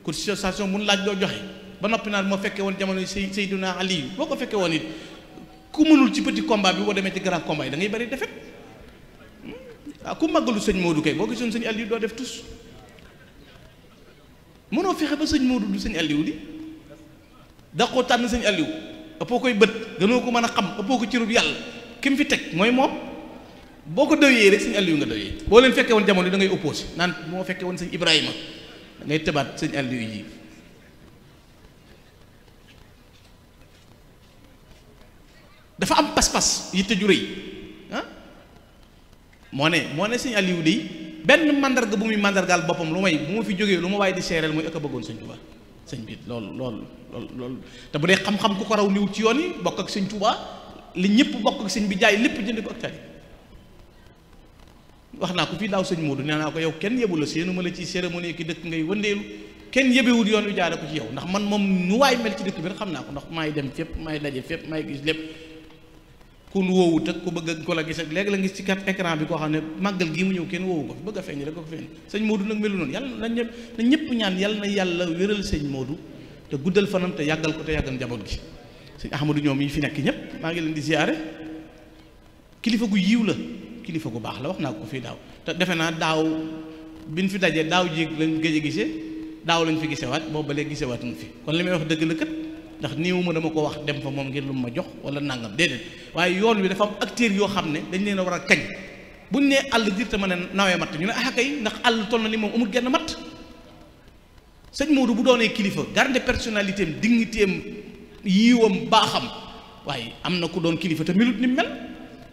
cotisation mun laaj doo joxe ba noppi naan moo fekkee woon jamono yi Seydina Aliou boo ko fekkee woon it ku mënul ci petit combat bi boo demee ci grand combat yi da ngay bëri defet waaw ku màggalu sëñ Modou kay boo gisoon sëñ Aliou doo def tus mënoo fexe ba sëñ Modou du sëñ Aliou di da koo tànn sëñ Aliou ëppoo koy bët gënoo ko mën a xam ëppoo ko cërub yàlla ki mu fi teg mooy moom boo ko dawee rek sëñ Aliou nga dawee boo leen fekkee woon jamono yi da ngay opposé naan moo fekkee woon sëñ Ibrahima da ngay tëbaat sëñ Aliou yi dafa am pas-pas yitte ju rëy ah moo ne sëñ Aliou di benn mandarga bu muy mandargaal boppam lu may bu ma fi jógee lu ma waaye di seereel mooy ëkk a bëggoon sëñ Touba sëñ bi loolu te bu dee xam-xam ku ko raw niwut ci yoon yi bokk ak sëñ Touba li ñëpp bokk ak sëñ bi jaay lépp jënd ko ak tali wax naa ko fii daaw sëñ Modou nee naa ko yow kenn yebu la séenu ma la ci cérémonie ki dëkk ngay wëndeelu kenn yebewut yoon wi jaare ko ci yow ndax man moom nu waay mel ci dëkk bi rek xam naa ko ndax maay dem fépp maay daje fépp maay gis lépp ku nu woowut ak ku bëgg ko la gis ak léegi la gis ci kat écran bi koo xam ne màggal gii mu ñëw kenn woowu ko fi bëgg a feeñ rek ko feeñ sëñ Modou nag melu noonu yàlla na ñëpp ñaan yàlla na yàlla wéral sëñ Modou te guddal fanam te yàggal ko te yàggal njaboot gi sëñ Ahmadou ñoom yi fi nekk ñëpp maa ngi leen di ziyaare kilifa gu yiw la kilifa gu baax la wax naa ko fii daaw te defe naa daaw bi ñu fi dajee daaw jéeg lañ gëj a gisee daaw lañ fi gisewaat boobu ba léegi gisewaatuñ fi kon li may wax dëgg la kat ndax néew ma dama ko wax dem fa moom ngir lu ma jox wala nangam déedéet waaye yoon wi dafa am acteurs yoo xam ne dañ leen a war a kañ buñ nee àll dir te ma ne nawee matt ñu ne ah kay ndax àll toll na ni moom amul genn matt sëñ Modou bu doonee kilifa garder personnalité am dignité am yiiwam baaxam waaye am na ku doon kilifa te melut ni mel.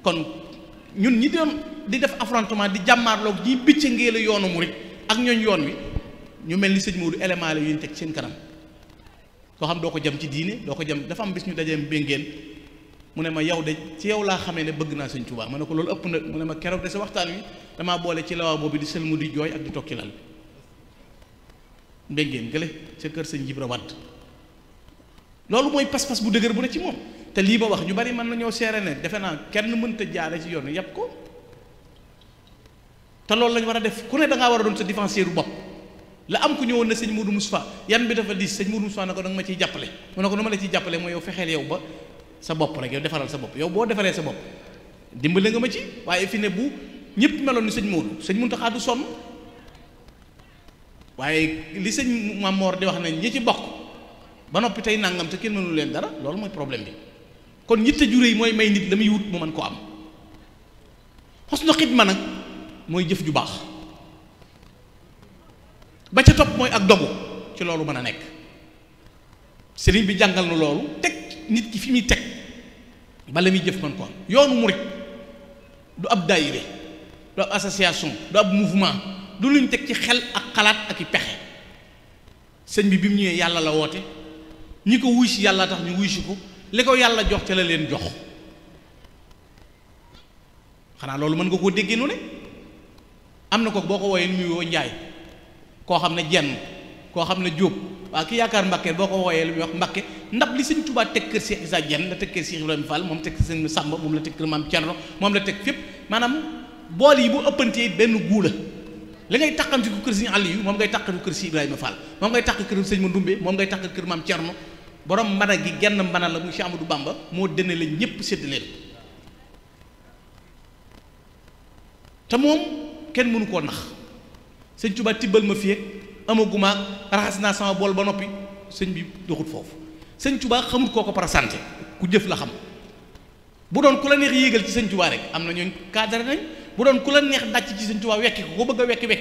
kon ñun ñi doon di def affrontement di jàmmaarloog ñi bëcc ngee la yoonu murit ak ñooñ yoon wi ñu mel ni sëñ Modou élément la yu ñu teg seen kanam koo xam doo ko jam ci diine doo ko jam. dafa am bis ñu dajee mbéngeen mu ne ma yow de ci yow laa xamee ne bëgg naa sëñ Tuubaa ma ne ko loolu ëpp na mu ne ma keroog de sa waxtaan wi damaa boole ci lawaa boobu di sëlmu di jooy ak di toog ci lal mbéngeen gële sa kër sëñ Jibra Wadd loolu mooy pas-pas bu dëgër bu ne ci moom. te lii ma wax ñu bari mën nañoo seere ne defe naa kenn mënta jaare ci yoon yàpp ko te loolu lañ war a def ku ne da ngaa war a doon sa défenseur bopp. la am ku ñëwoon na sëñ Modou Moustapha yan bi dafa diis sëñ Modou Moustapha ne ko da nga ma ciy jàppale mu ne ko nu ma la ciy jàppale mooy yow fexeel yow ba sa bopp rek yow defaral sa bopp yow boo defaree sa bopp dimbale nga ma ci. waaye fi ne bu ñëpp meloon ni sëñ Modou sëñ Mountakha du sonn waaye li sëñ Mamor di wax ne ñi ci bokk ba noppi tey nangam te kenn mënul leen dara loolu mooy problème bi. kon ñitte jure yi mooy may nit la muy wut mu mën koo am xosnu xidma nag mooy jëf ju baax ba ca topp mooy ak dogu ci loolu mën a nekk. sëriñ bi jàngal na loolu teg nit ki fi muy teg bala muy jëf mën ko am. yoonu murit du ab daayire du ab association du ab mouvement du luñ teg ci xel ak xalaat ak i pexe. sëñ bi mu ñëwee yàlla la woote ñi ko wuy si yàlla tax ñu wuy si ko li ko yàlla jox ca la leen jox. xanaa loolu mën nga koo déggee nu ne am na ko boo ko wooyee ni muy woo njaay koo xam ne jenn koo xam ne jóob waaw ki yaakaar Mbàkke boo ko wooyee lu muy wax Mbàkke ndab li sëñ Tuubaa teg kër Cheikh Issa Diène la teg kër Cheikh Ibrahima Fall moom teg sëñ Samba moom la teg kër Maam Cerno moom la teg fépp maanaam bool yi bu ëppantee benn guula li ngay taqamti ko kër sëñ Aliyu moom ngay taqati ko kër Cheikh Ibrahima Fall moom ngay taq kër sëñ Mandumbe moom ngay taq kër Maam Cerno borom mbana gi genn mbana la muy Cheikh Amadou Bamba moo dene la ñépp sédd leen te moom kenn mënu koo nax sëñ Tuubaa tibbal ma fii ak amaguma raxas naa sama bool ba noppi sëñ bi doxut foofu sëñ Tuubaa xamul koo ko présenté ku jëf la xam bu doon ku la neex yéegal ci sëñ Tuubaa rek am na ñooñ cadre nañ bu doon ku la neex dàcc ci sëñ Tuubaa wekki ko bëgg a wekki ko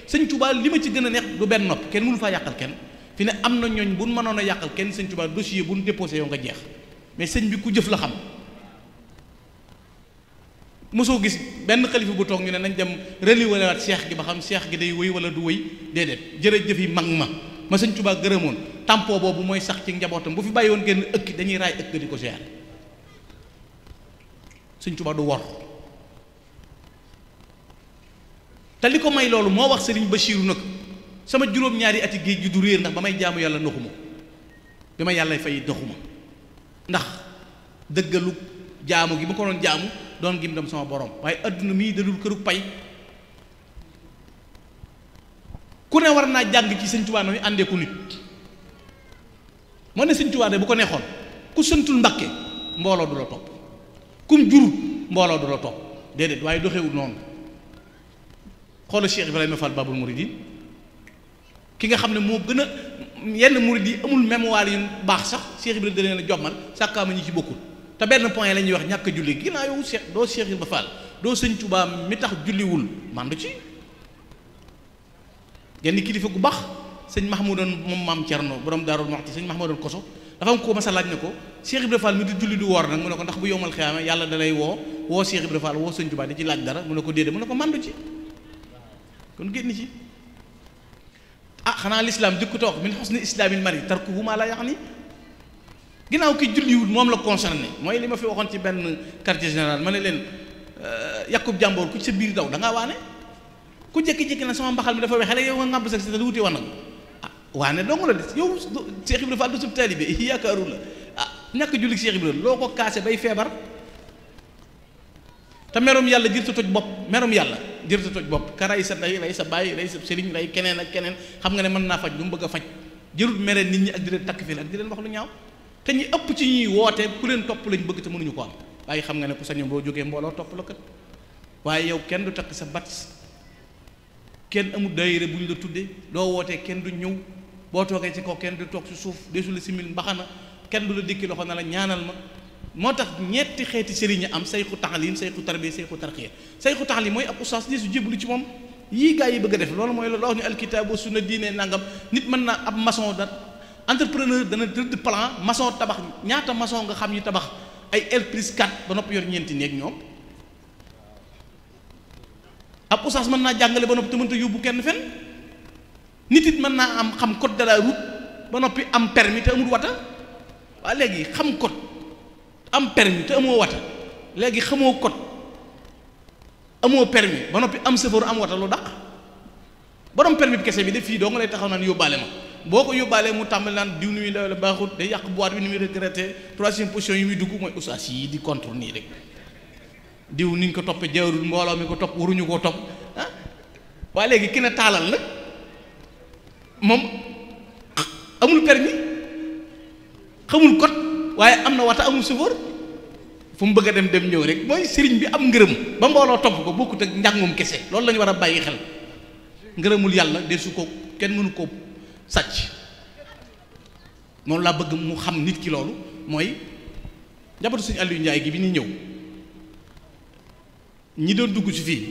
sëñ Tuubaa li ma ci gën a neex du benn nopp kenn mënu faa yàqal kenn fi ne am na ñooñ bu mënoon a yàqal kenn sëñ Tuubaa dossier bu ñu déposé yow nga jeex mais sëñ bi ku jëf la xam. mosoo gis benn xalifa bu toog ñu ne nañ dem reliwale waat seex gi ba xam seex gi day wëy wala du wëy déedéet jërëjëf yi mag ma sëñ Tuubaa gërëmoon tampoo boobu mooy sax ci njabootam bu fi bàyyi woon génn ëkk dañuy raay ëkk di ko seer sëñ Tuubaa du wor te li ko may loolu moo wax sëriñ Bachiru nag sama juróom-ñaari ati géej gi du réer ndax ba may jaamu yàlla ndoxuma bi ma yàlla fay doxuma ndax dëggalu jaamu gi ma ko doon jaamu doon gim dem sama borom waaye adduna mii dadul këru pay ku ne war naa jàng ci sëñ Tuubaa na muy àndee ku nit moo ne sëñ Tuubaa de bu ko neexoon ku santul Mbàkke mbooloo du la topp kum jurut mbooloo du la topp déedéet waaye doxewul noonu xoolal Cheikh Ibrahima Fall Babul Mouridine ki nga xam ne moo gën a yenn murid yi amul mémoire yu baax sax Cheikh Ibrahima da leen a jommal sàkkaama ñi ci bokkul te benn point la ñuy wax ñàkk julli ginnaaw yow Cheikh doo Cheikh Ibrahima Fall doo sëñ Tuubaa mi tax julliwul mandu ci genn kilifa gu baax sëñ Mahmoudan moom Maam Cerno borom Daarul Muxti sëñ Mahmoudan Koso dafa am ko ma sa laaj ne ko Cheikh Ibrahima Fall mi du julli du woor nag mu ne ko ndax bu yowmal xiyaama yàlla da lay woo Cheikh Ibrahima Fall woo sëñ Tuubaa di ci laaj dara mu ne ko déedéet mu ne ko mandu ci kon génn ci xanaa lislaam jëkku toog min husni islaamil mari tarkuhu maa laa ya'ni ginnaaw ki julliwul moom la concerné mooy li ma fi waxoon ci benn quartier général ma ne leen yàqub jàmboor ku ci sa biir daw da ngaa waane ku jékki-jékki na sama mbaxal mi dafa wexe rek yow nga ngàmb sa da wuti wan nag waane dong la des yow Cheikh Ibrahima Fall du sub taalibe yaakaaru la ñàkk julli Cheikh Ibrahima loo ko kaase bay feebar te merum yàlla jër sa toj bopp merum yàlla jër sa toj bopp ka rey sa ndey rey sa baay rey sa sëriñ rey keneen ak keneen xam nga ne mën naa faj lu mu bëgg a faj jërul mere nit ñi ak di leen takk fii ak di leen wax lu ñaaw te ñi ëpp ci ñuy woote ku leen topp lañ bëgg te mënuñu ko am waaye xam nga ne ku sañoon boo jógee mbooloo topp la kat waaye yow kenn du takk sa bat kenn amul daayira bu ñu la tuddee doo wootee kenn du ñëw boo toogee ci kaw kenn du toog ci suuf desu la simil mbaxana kenn du la dikki loxo na la ñaanal ma moo tax ñetti xeeti sëriñ am sayxu taxalim sayxu tarbiya sayxu tarxiya sayxu taxalim mooy ab ustaas di su jébbalu ci moom yii gaa yi bëgg a def loolu mooy loolu wax ni alkitaab wa sunna diine nangam nit mën na ab maçon da entrepreneur dana tëdd plan maçon tabax ñaata maçon nga xam yi tabax ay R+4 ba noppi yor ñeenti néeg ñoom ab oustaz mën naa jàngale ba noppi te mënta yóbbu kenn fenn nit it mën naa am xam code de la route ba noppi am permis te amul wata waa léegi xam code am permis te amoo wata léegi xamoo code amoo permis ba noppi am chauffeur am wata lu daq borom permis bi kese bi de fii doo nga lay taxaw naan yóbbaale ma boo ko yóbbaalee mu tàmbali naan diw ni muy dawale baaxut day yàq boîte bi ni muy regretté troisième position yi muy dugg mooy oustaz yi di contre nii rek diw ni ñu ko toppee jaarul mbooloo mi ko topp waruñu koo topp ah waaye léegi ki ne taalal nag moom amul permis xamul code waaye am na wata amul chauffeur fu mu bëgg a dem ñëw rek mooy sëriñ bi am ngërëm ba mbooloo topp ko bokkut ak njàngum kese loolu la ñu war a bàyyi xel ngërëmul yàlla de su ko kenn mënu ko sàcc moom laa bëgg mu xam nit ki loolu mooy njabootu sëñ Aliou Ndiaye gi bi ñuy ñëw ñi doon dugg ci fii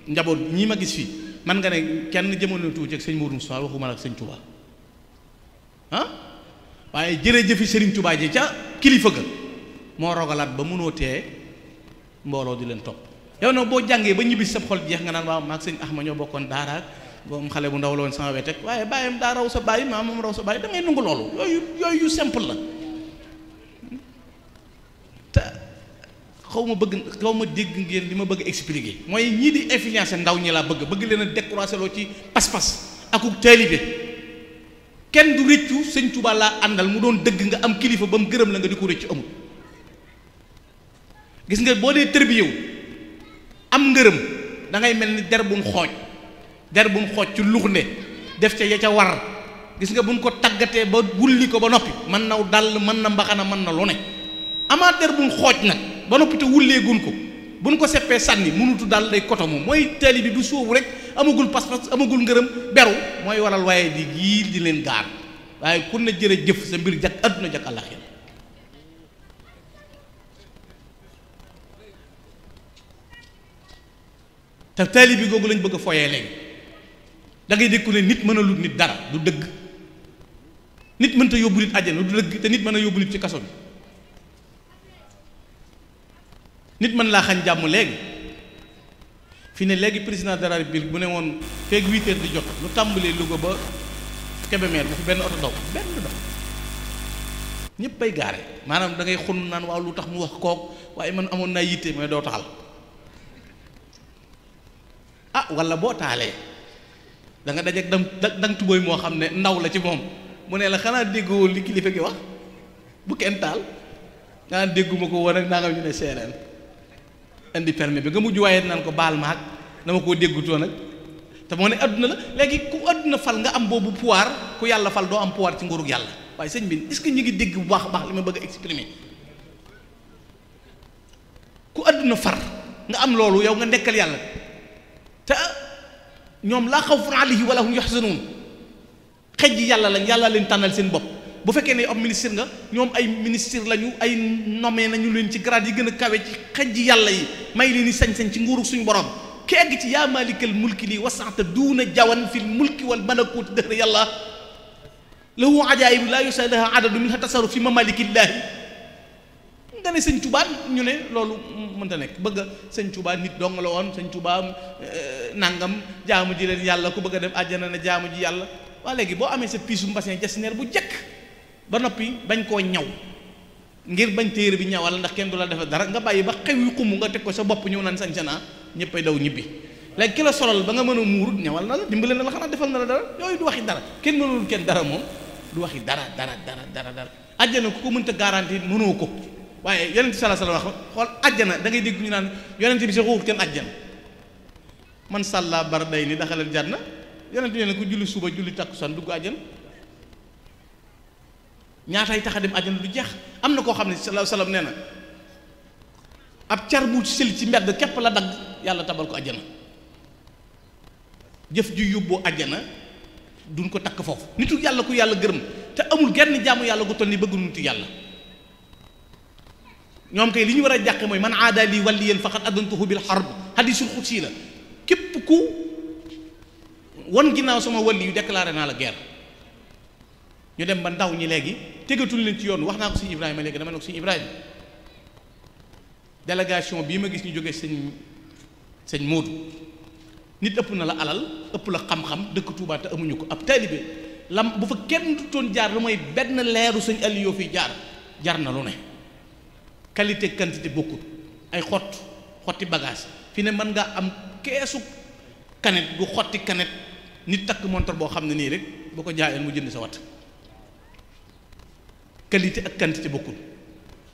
njaboot ñii ma gis fii man nga ne kenn jëmale tuuti ak sëñ Mourou Moussa waxuma ak sëñ Touba ah waaye jërëjëfi sëriñ Touba ji ca kilifa ga moo rogalaat ba mënoo tee mbooloo di leen topp yow nag boo jàngee ba ñibbi sa xol jeex nga naan waaw maag sëñ Axma ñoo bokkoon daaraak boobu xale bu ndaw la woon sama wet ak waaye bàyyam daa raw sa bàyyi maam moom raw sa bàyyi da ngay nangu loolu yooyu yu simple la te xaw ma dégg ngeen li ma bëgg expliquer mooy ñii di influencer ndaw ñi laa bëgg leen a décourager loo ci pas-pas akuk taalibe kenn du rëccu sëñ Tuubaa laa àndal mu doon dëgg nga am kilifa ba mu gërëm la nga di ko rëccu amul gis nga boo dee tërbiyewu am ngërëm da ngay mel ni der bu mu xooj ci luxnde def ca ya ca war gis nga buñ ko tàggatee ba wulli ko ba noppi mën na dàll mën na mbaxana mën na lu ne amaat der bu mu xooj nag ba noppi te wullee gun ko buñ ko seppee sànni mënutu dal day koto moom mooy taali bi du sóobu rek amagul pas-pas amagul ngërëm beru mooy waral waaye di giir di leen gaar waaye kun na jërë jëf sa mbir jak àdduna jak àllaxira te taali bi googu lañ bëgg a foyee léegi da ngay dékku ne nit mën a lut nit dara du dëgg nit mënta yóbbu nit àjjana du dëgg te nit mën a yóbbu nit ci kaso bi nit mën laa xañ jàmm léegi fi ne léegi président de la République bu ne woon feeg 8 heures di jot lu tàmbalee Louga ba Kébémer bu fi benn oto daw benn du daw ñëpp bay gaare maanaam da ngay xun naan waaw lu tax mu wax kook waaye man amoon naa yitte mooy doo taxal ah wala boo taalee da nga dajeeg dang tubóoy moo xam ne ndaw la ci moom mu ne la xanaa déggoo li kilifa gi wax bu kenn taal nga dégguma ko woon ak naa nga ñu ne seereen indi permis bi nga mujj waaye naan ko baal maag dama koo déggutoo nag te moo ne adduna la léegi ku adduna fal nga am boobu pouvoir ku yàlla fal doo am pouvoir ci nguurug yàlla waaye sëñ bi est-ce que ñu ngi dégg bu baax a baax li ma bëgg a exprimer ku adduna far nga am loolu yow nga nekkal yàlla te ñoom laa xawfun alayhim wala hum yaxzanuun xej ji yàlla lañ yàlla leen tànnal seen bopp bu fekkee ne ab ministre nga ñoom ay ministre lañu ay nommé nañu leen ci grade yi gën a kawe ci xej ji yàlla yi may leen ni sañ-sañ ci nguuru suñu borom ki egg ci yaa maalikal mulki lii wasaxta duuna jawan fil mulki wal malakuuti dëhra yàlla lahu ajaayib laa yusaalaha adadu minha tasaru fi mamalikillaahi nga ne sëñ Tuubaa ñu ne loolu mënta nekk bëgg sëñ Tuubaa nit dong la woon sëñ Tuubaa nangam jaamu ji leen yàlla ku bëgg a dem àjjana ne jaamu ji yàlla waa léegi boo amee sa piisu mbasin jasineer bu jekk ba noppi bañ koo ñaw ngir bañ téere bi ñawal ndax kenn du la defe dara nga bàyyi ba xew yu xumm nga teg ko sa bopp ñëw naan sañ sanaa ñëppay daw ñibbi léegi ki la solal ba nga mën a muurut ñawal na la dimbale na la xanaa defal na la dara yooyu du waxi dara kenn mënul kenn dara moom du waxi dara àjjana ku ko mënta garanti mënoo ko waaye yonent bi sallallahu alayhi wasallam wax xool àjjana da ngay dégg ñu naan yonent bi sa xuut kenn àjjana man sàlla bar day ni daxalal janna yonent bi ne ku julli suba julli takkusaan dugg àjjana ñaataay tax a dem àjjana du jeex am na koo xam ne sallallahu alayhi wasallam nee na ab car bu sël ci mbedd képp la dagg yàlla tabal ko àjjana jëf ju yóbboo àjjana duñ ko takk foofu nitu yàlla ku yàlla gërëm te amul genn jaamu yàlla gu toll ni bëgg nitu yàlla ñoom kay li ñu war a jàqe mooy man aada lii waliyan faqad adantuhu bil harb hadisul xudsi la képp ku won ginnaaw sama wali yu déclaré naa la guerre ñu dem ba ndaw ñi léegi tegatul leen ci yoon wax naa ko si Ibrahima léegi dama ne ko si Ibrahima délégation bii ma gis ñu jóge sëñ Modou nit ëpp na la alal ëpp la xam-xam dëkk Touba te amuñu ko ab taalibe lam bu fa kenn du toon jaar lu mooy benn leeru sëñ Aliou fii jar na lu ne qualité quantité bokkut ay xotti bagage fi ne mën ngaa am keesu kanet gu xotti kanet nit takk montor boo xam ne nii rek boo ko jaayeen mu jënd sa wat qualité ak quantité bokkut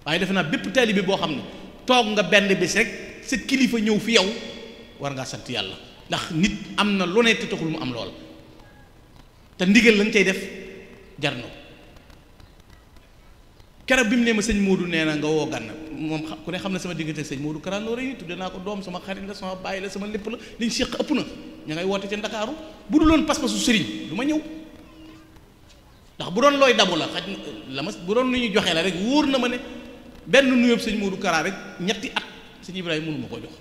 waaye defe naa bépp taalibe boo xam ne toog nga benn bis rek sa kilifa ñëw fi yow war ngaa sant yàlla ndax nit am na lu ne te taxul mu am lool te ndigal lañ cay def jar na ko keroog bi mu ne ma sëñ Modou nee na nga woo Gana moom ku ne xam ne sama diggante sëñ Modou Kara Noreyni tudde naa ko doom sama xarit la sama bàyyi la sama lépp la liñ séq ëpp na ña ngay woote ca Ndakaaru bu du loon pas-pasu sëriñ du ma ñëw ndax bu doon looy dabu la xaj la ma bu doon lu ñuy joxe la rek wóor na ma ne benn nuyoob sëñ Modou Kara rek ñetti at sëñ Ibrahima mënu ma ko jox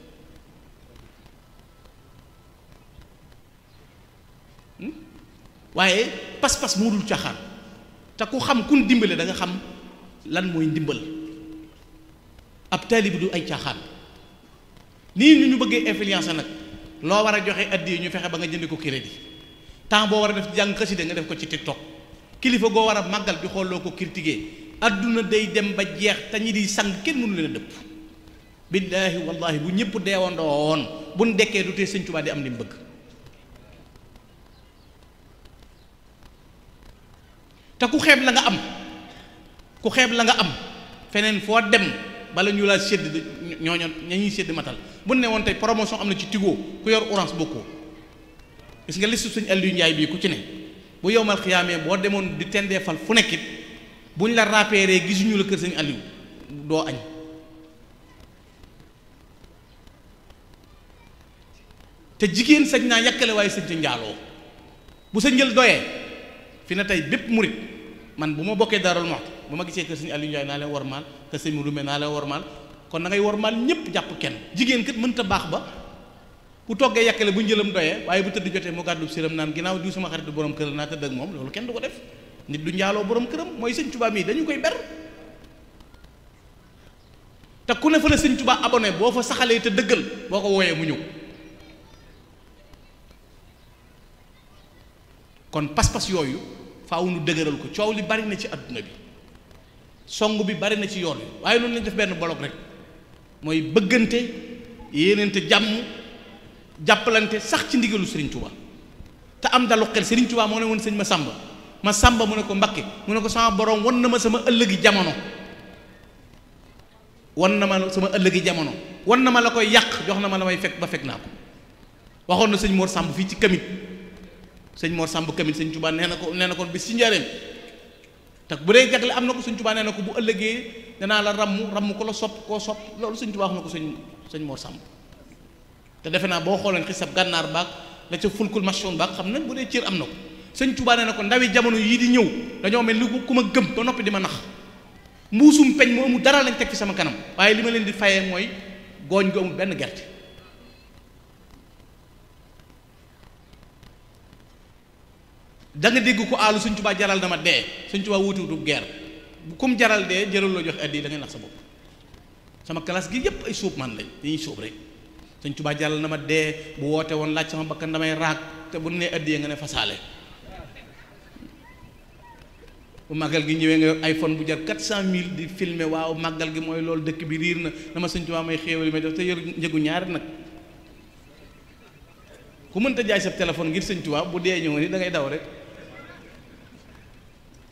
waaye pas-pas moo dul caaxaan te ku xam kun dimbale da nga xam lan mooy ndimbal ab taalibe du ay caaxaan nii ñu bëggee influence nag loo war a joxe addi ñu fexe ba nga jënd ko crédit temps boo war a def jàng xasida nga def ko ci TikTok kilifa goo war a màggal di xooloo ko critiquer adduna day dem ba jeex te ñi di sang kenn mënu leen a dëpp billaahi wallaahi bu ñëpp deewandoo woon bu nu dekkee du tee Sëñ Tuubaa di am li mu bëgg te ku xeeb la nga am feneen foo dem bala ñu laa sédd ñooñu ña ñuy sédd matal bu ne woon tey promotion am na ci Tigo ku yor orange bokkoo gis nga listu Sëñ Aliou Ndiaye bii ku ci ne bu yowmal xiyaamee boo demoon di tendeefal fu nekkit buñ la rappelé gisuñu la kër Sëñ Aliou doo añ te jigéen sañ naa yàkkale waaye sëñ ca njaaloo bu sa njël doyee fi na tey bépp murit man bu ma bokkee Daarul Muxti bu ma gisee kër Sëñ Aliou Ndiaye naa leen wormaal kër Sëñ Mudume naa leen wormaal kon da ngay wormaal ñëpp jàpp kenn jigéen kat mënta baax ba bu toggee yàkkale bu njëlam doyee waaye bu tëdd jotee mu gàddu siram naan ginnaaw diw sama xarit borom kër naa tëdd ak moom loolu kenn du ko def nit du njaaloo borom këram mooy Sëñ Tuubaa mii dañu koy ber te ku ne fa la Sëñ Tuubaa abonné boo fa saxalee te dëggal boo ko wooyee mu ñëw kon pas-pas yooyu faaw nu dëgëral ko coow li bari na ci adduna bi song bi bari na ci yoon wi waaye noonu lañ def benn bolok rek mooy bëggante yéenante jàmm jàppalante sax ci ndigalu Serigne Touba te am dalu xel Serigne Touba moo ne woon sëñ ma sàmba mu ne ko Mbakke mu ne ko sama borom wan na ma sama ëllëgi jamono wan na ma sama ëllëgi jamono wan na ma la koy yàq jox na ma la may fekk ba fekk naa ko waxoon na sëñ Mor Samb fii ci kamit sëñ Mor Samb kamit sëñ Touba nee na ko bis ci njaareem te bu dee jagle am na ko sëñ Touba nee na ko bu ëllëgee danaa la ramm ko la sopp koo sopp loolu sëñ Touba wax na ko sëñ Mor Samb te defe naa boo xooleen xisab gànnaar baag la ca fulkul machon baag xam nañ bu dee cër am na ko sëñ Touba nee na ko ndawi jamono yii di ñëw dañoo mel ni ku ma gëm ba noppi di ma nax mbuusum peñ mu amul dara lañ teg fi sama kanam waaye li ma leen di fayee mooy gooñ gu amul benn gerte da nga dégg ko àllu Sëñ Tuubaa jaral dama dee Sëñ Tuubaa wuutiwutu guerre bu kum jaral dee jaral loo jox addi da ngay nax sa bopp sama classe gi yépp ay sóob man lañ dañuy sóob rek Sëñ Tuubaa jaral na ma dee bu woote woon laaj sama bakkan damay raag te bu nee addiyee nga ne fasaale bu màggal gi ñëwee nga yor iPhone bu jar 400 000 di filmer waaw màggal gi mooy loolu dëkk bi riir na dama Sëñ Tuubaa may xéewal yi may def te yor njëgu ñaari nag ku mënta jaay sa téléphone ngir Sëñ Tuubaa bu dee ñëw ni da ngay daw rek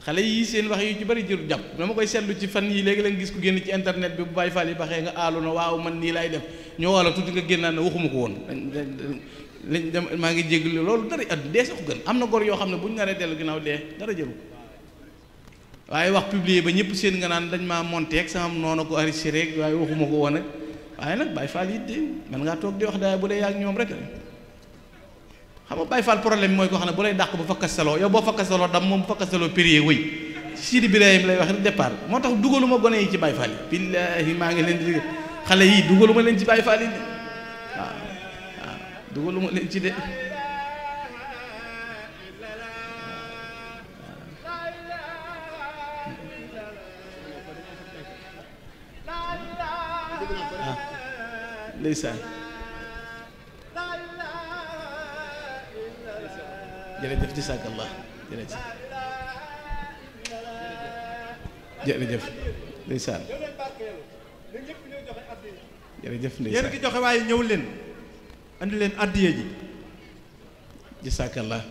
xale yi seen wax yu ci bari jëru jàpp dama koy seetlu ci fan yi léegi leen gis ku génn ci internet bi bu Baay Faal yi baxee nga aalu na waaw man nii laay def ñoo walla tuuti nga génnaan na waxuma ko woon lañ dem maa ngi jéglu loolu dara at dee sax ko gën am na gor yoo xam ne bu ñu naree dellu ginnaaw dee dara jëru waaye wax publier ba ñëpp seen nga naan dañ maa monté ak sama noonu ko enregistré rek waaye waxuma ko woon ak waaye nag Baay Faal yi de man ngaa toog di wax daay bu dee yaa ak ñoom rek xam nga Baay Faal problème mooy ko xam ne bu lay dàq bu fakkastaloo yow boo fakkastaloo dam moom bu fakkastaloo périer wëy Sidi Birahim lay wax rek départ moo tax dugaluma gone yi ci Baay Faal yi billaahi maa ngi leen di xale yi dugaluma leen ci Baay Faal yi de waaw dugaluma leen ci de ndeysaan jërëjëf jazakallah jërëjëf ndeysaan jërëjëf ndeysaan yéen ki joxe waaye ñëw leen andi leen addiye ji jazakallah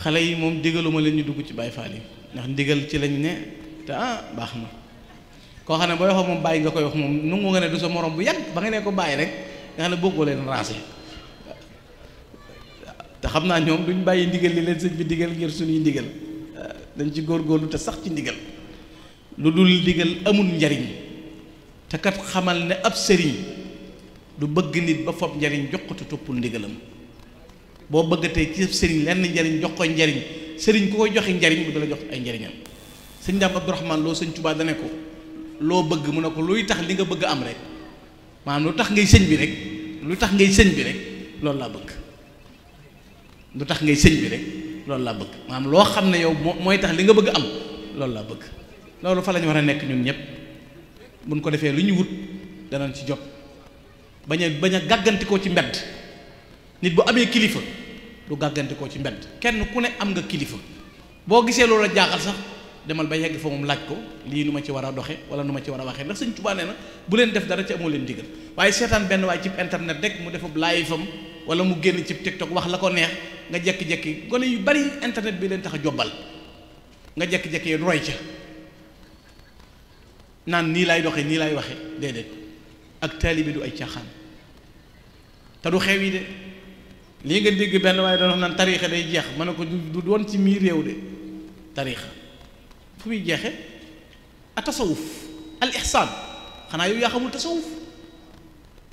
xale yi moom digaluma leen ñu dugg ci Baay Faal yi ndax ndigal ci lañ ne te baax na koo xam ne booy wax moom bàyyi nga koy wax moom nungu nga ne du sa morom bu yàgg ba nga ne ko bàyyi rek nga xam ne bokkoo leen raase te xam naa ñoom duñ bàyyi ndigal li leen sëñ bi digal ngir suñuy ndigal dañ ci góorgóorlu te sax ci ndigal lu dul ndigal amul njariñ te kat xamal ne ab sëriñ du bëgg nit ba fob njariñ jox ko te toppul ndigalam boo bëggatee ci sëriñ lenn njariñ jox ko njariñ sëriñ ku koy joxe njariñ bu dala jox ay njariñam sëñ Daam Abdourahmane Lo sëñ Tuubaa dane ko loo bëgg mu ne ko luy tax li nga bëgg am rek maanaam lu tax ngay sëñ bi rek lu tax ngay sëñ bi rek loolu laa bëgg lu tax ngay sëñ bi rek loolu laa bëgg maanaam loo xam ne yow mooy tax li nga bëgg am loolu laa bëgg loolu fa la ñu war a nekk ñun ñëpp buñ ko defee lu ñu wut danañ ci jot bañ a gàggantikoo ci mbedd nit bu amee kilifa du gàggantikoo ci mbedd kenn ku ne am nga kilifa boo gisee loolu la jaaxal sax demal ba yegg fa moom laaj ko lii nu ma ci war a doxe wala nu ma ci war a waxee ndax sëñ Tuubaa nee na bu leen def dara ci amoo leen digal waaye seetaan benn waaye ci internet rek mu defub live am wala mu génn ci TikTok wax la ko neex nga jekki-jekki gone yu bari internet bi leen tax a jobbal nga jekki-jekki yéen roy ca naan nii laay doxee nii laay waxee déedéet ak taalibe du ay caaxaan te du xew yi de lii nga dégg benn waaye doon wax naan tariixa day jeex ma ne ko du doon ci mii réew de tariixa fu muy jeexe a tasawuf al ihsaan xanaa yow yaa xamul tasawuf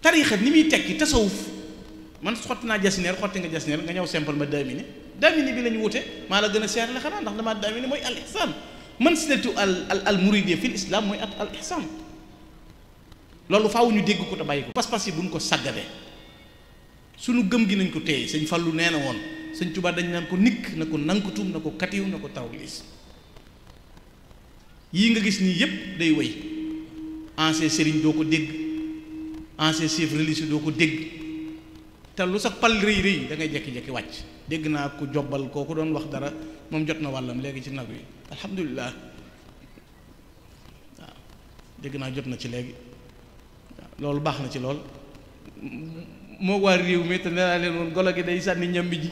tariixa ni muy tekki tasawuf man xotti naa jasineer xotti nga jasineer nga ñëw simple ma daamine daamine bi la ñu wute maa la gën a seer la xanaa ndax damaa daamine mooy al ihsaan man sinatu al muridiyya fil islam mooy al ihsaan loolu faaw ñu dégg ko te bàyyi ko pas-pas yi buñ ko sàgganee sunu gëm gi nañ ko téye sëñ Fallu nee na woon sëñ Tuubaa dañ naan ko nikk na ko nankutum na ko katiw na ko tawliis yii nga gis nii yépp day wéy ancien sëriñ doo ko dégg ancien chef religieux doo ko dégg te lu sax pal rëy rëy da ngay jekki-jekki wàcc dégg naa ku jobbal kooku doon wax dara moom jot na wàllam léegi ci nag wi alhamdulilah waaw dégg naa jot na ci léegi waaw loolu baax na ci lool moo waa réew mi te nee naa leen woon golo gi day sànni ñambi ji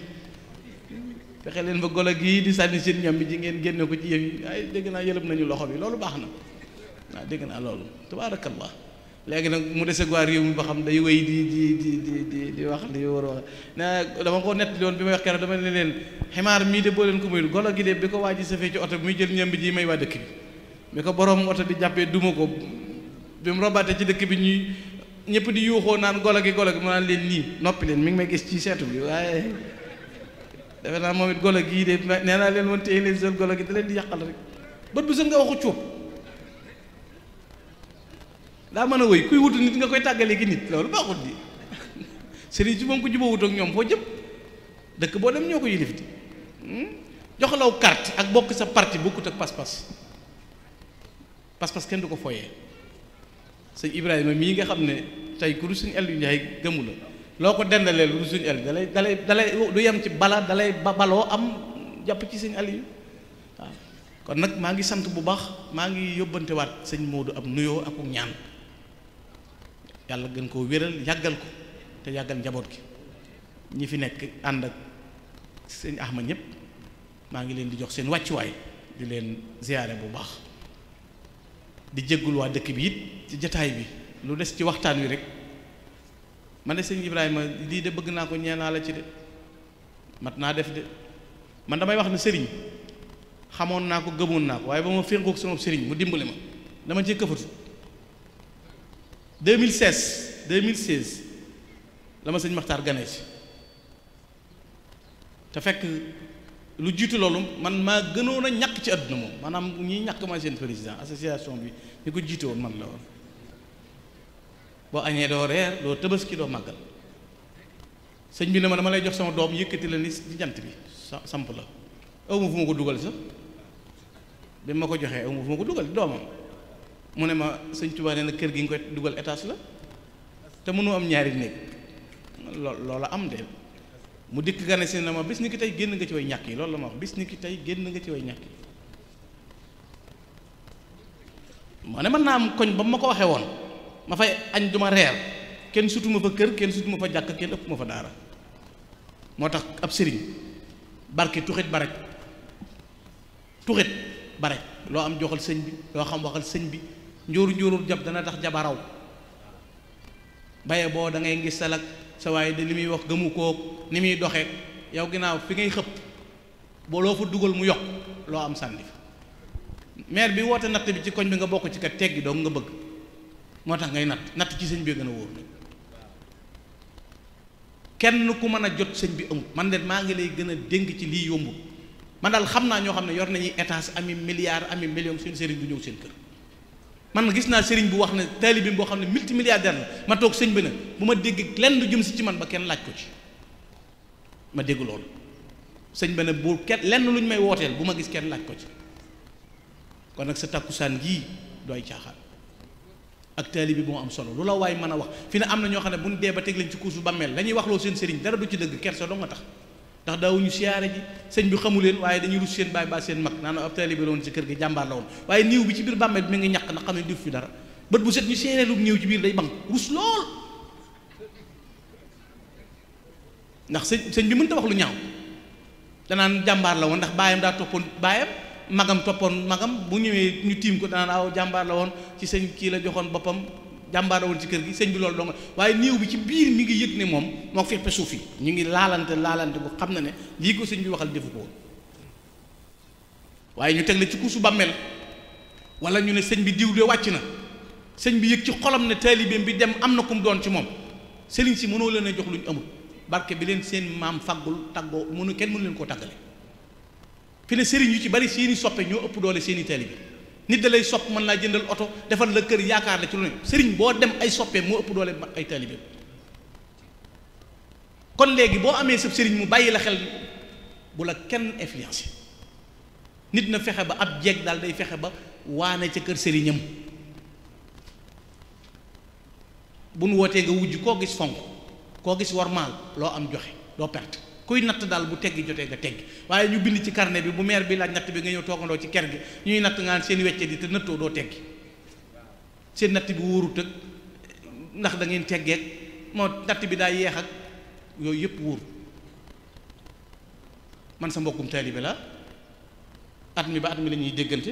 fexe leen ba golo gii di sànni seen ñambi ji ngeen génne ko ci yëf yi ay dégg naa yëlëb nañu loxo bi loolu baax na waaw dégg naa loolu tabaarakallah léegi nag mu dese waa réew mi ba xam day wéy di wax li war a wax ne dama ko nett li woon bi may wax keroog dama ne leen ximaar mii de boo leen ko muy golo gi de bi ko waa ji safee ci oto bi muy jël ñambi ji may waa dëkk bi bi ko borom oto bi jàppee duma ko bi mu robaatee ci dëkk bi ñuy ñëpp di yuuxoo naan golo gi mu naan leen nii noppi leen mi ngi may gis ci seetu bi waaye defe naa moom it golo gii de nee naa leen woon téye leen seen golo gi da leen di yàqal rek bët bu sën nga waxu cuub daa mën a wëy kuy wutu nit nga koy tàggalee ki nit loolu baaxut di sëriñ si moom ko jubawut ak ñoom foo jëm dëkk boo dem ñoo ko yilif di joxalaw carte ak bokk sa parti bokkut ak pas-pas pas-pas kenn du ko foyee sëñ Ibrahima mii nga xam ne tey ku du suñu Aliou Ndiaye gëmu la loo ko dendalee lu du suñu Aliou dalay du yem ci bala dalay baloo am jàpp ci sëñ Aliou waaw kon nag maa ngi sant bu baax maa ngi yóbbantewaat sëñ Modou ab nuyoo ak ñaan yàlla gën koo wéral yàggal ko te yàggal njaboot gi ñi fi nekk ànd ak sëñ Ahmad ñëpp maa ngi leen di jox seen wàccuwaay di leen ziyaare bu baax di jéggul waa dëkk bi it ci jataay bi lu des ci waxtaan wi rek man de sëñ Ibrahima lii de bëgg naa ko ñeenaa la ci de mat naa def de man damay wax ne sëriñ xamoon naa ko gëmoon naa ko waaye ba ma féngoog sama sëriñ mu dimbali ma dama ci këfatu 2016 la ma sëñ Maxtaar gane si te fekk lu jiitu loolu man maa gënoon a ñàkk ci àdduna moom maanaam ñi ñàkk ma seen président association bi ñu ko jiite woon man la woon boo añee doo reer doo tabaski doo màggal sëñ bi ne ma dama lay jox sama doom yëkkati la ni ci jant bi samp la aw ma fu ma ko dugal sax bi ma ko joxee aw ma fu ma ko dugal doomam mu ne ma sëñ Tuubaa nee na kër gi nga koy dugal étage la te mënu am ñaari néeg loola am de mu dikk gane si na ma bis ni ki tey génn nga ci way ñàkk yi loolu la ma wax bis ni ki tey génn nga ci way ñàkk yi moo ne mën naa am koñ ba ma ko waxee woon ma fay añ duma reer kenn sutuma fa kër kenn sutuma fa jàkk kenn ëpp ma fa daara moo tax ab sëriñ barke tuxit ba rek loo am joxal sëñ bi loo xam waxal sëñ bi njóoru jab dana tax jabaraw baye boo da ngay ngis salak sa waaye de li muy wax gëmu koog ni muy doxeek yow ginnaaw fi ngay xëpp boo loo fa dugal mu yokk loo am sànni fa maire bi woote natt bi ci koñ bi nga bokk ci kat teggi doog nga bëgg moo tax ngay natt ci sëñ bi gën a wóor kenn ku mën a jot sëñ bi amut man de maa ngi lay gën a dénk ci lii yombu man daal xam naa ñoo xam ne yor nañuy étage ami milliards ami million seen sëriñ du ñëw seen kër man gis naa sëriñ bu wax ne taalibe bi boo xam ne multimilliardaire la ma toog sëñ bi ne bu ma dégg lenn lu jëm si ci man ba kenn laaj ko ci ma dégg loolu sëñ bi ne bu kenn lenn lu ñu may wooteel bu ma gis kenn laaj ko ci kon nag sa takkusaan gii dooy caaxaan ak taalibe bi moo am solo lu la waay mën a wax fi ne am na ñoo xam ne bu ñu dee ba teg leen ci kuusu bàmmeel dañuy wax loo seen sëriñ dara du ci dëgg kersa doo nga tax ndax daawuñu siyaare ji sëñ bi xamu leen waaye dañuy rus seen baay ba seen mag naan ab taalibe la woon ci kër gi jàmbaar la woon waaye niiw bi ci biir bàmmeel bi mi ngi ñàkk ndax xam ne def fi dara bët bu set ñu séeréelu niiw ci biir day bang rus lool ndax sëñ bi mënta wax lu ñaaw danaan jàmbaar la woon ndax baayam daa toppoon baayam magam toppoon magam bu ñëwee ñu tiim ko danaan aw jàmbaar la woon ci sëñ kii la joxoon boppam jàmbaar la woon ci kër gi sëñ bi loolu dong waaye néew bi ci biir mi ngi yëg ne moom moo feppe suuf yi ñu ngi laalante bu xam na ne lii ko sëñ bi waxal defu ko woon waaye ñu teg la ci kuusu bàmmeel wala ñu ne sëñ bi diw de wàcc na sëñ bi yëg ci xolam ne taalibeem bi dem am na ku mu doon ci moom sëriñ si mënoo leen a jox lu ñu amul barke bi leen seen maam faggul tàggoo kenn mënu leen koo tàggale fi ne sëriñ yu ci bari seeni soppe ñoo ëpp doole seeni taalibe nit da lay sopp mën laa jëndal oto defal la kër yaakaar la ci lu ne sëriñ boo dem ay soppee moo ëpp doole ay taalibe kon léegi boo amee sab sëriñ mu bàyyi la xel bu la kenn influencé nit na fexe ba ab jeeg daal day fexe ba waane ca kër sëriñam bu nu wootee nga wujj koo gis fonk koo gis warmaal loo am joxe doo perte kuy natt daal bu teggi jotee nga teggi waaye ñu bind ci carnet bi bu maire bi laaj natt bi nga ñëw toogandoo ci ker gi ñuy natt ngaan seen wecce di te nattoo doo teggi seen natt bi wóorut ak ndax da ngeen teggeeg moo natt bi daa yeex ak yooyu yëpp wóoru man sa mbokkum taalibe la at mi ba at mi la ñuy déggante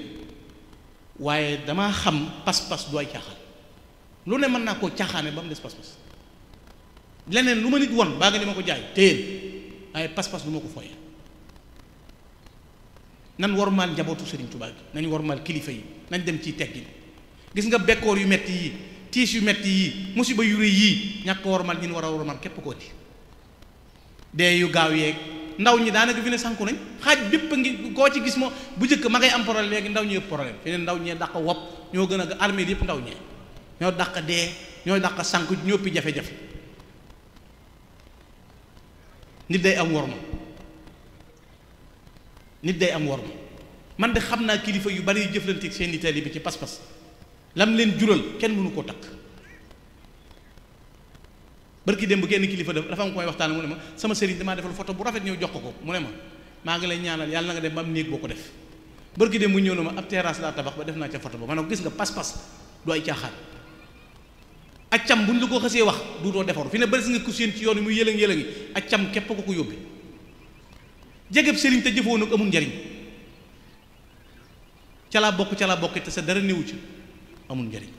waaye damaa xam pas-pas du ay caaxaan lu ne mën naa koo caaxaane ba mu des pas-pas leneen lu ma nit won baa nga di ma ko jaay téyel waaye pas-pas du ma ko fooye nan warmaal njabootu Serigne Touba gi nañ warmaal kilifa yi nañ dem ciy teggin gis nga bekkoor yu metti yii tiis yu metti yii musiba yu rëy yii ñàkk warmaal ñin war a warmaal képp koo di dee yu gaaw yeeg ndaw ñi daanaka fi ne sànku nañ xaaj bépp ngi koo ci gis moo bu njëkk ma ngay am problème léegi ndaw ñi yëpp problème fi ne ndaw ñee dàq wopp ñoo gën a armée yëpp ndaw ñee ñoo dàq dee ñoo dàq sànku ñoppi jafe-jafe nit day am worma man de xam naa kilifa yu bari yu jëflanteeg seen i taalibe bi ci pas-pas lam leen jural kenn mënu koo takk barki dem bu genn kilifa dafa am ko may waxtaan mu ne ma sama sëriñ damaa defal photo bu rafet ñëw jox ko mu ne ma maa ngi lay ñaanal yàlla na nga dem ba am néeg boo ko def barki dem mu ñëw na ma ab terrasse laa tabax ba def naa ca photo ba ma ne ko gis nga pas-pas du ay caaxaan accam buñ la ko xasee wax duutoo defaru fi ne bari si nga ku séen ci yoon yi muy yëlëng-yëlëngi accam képp ko yóbbi jegeb sëriñ te jëfoo nag amul njariñ ca laa bokk te sa dara néewu ci amul njariñ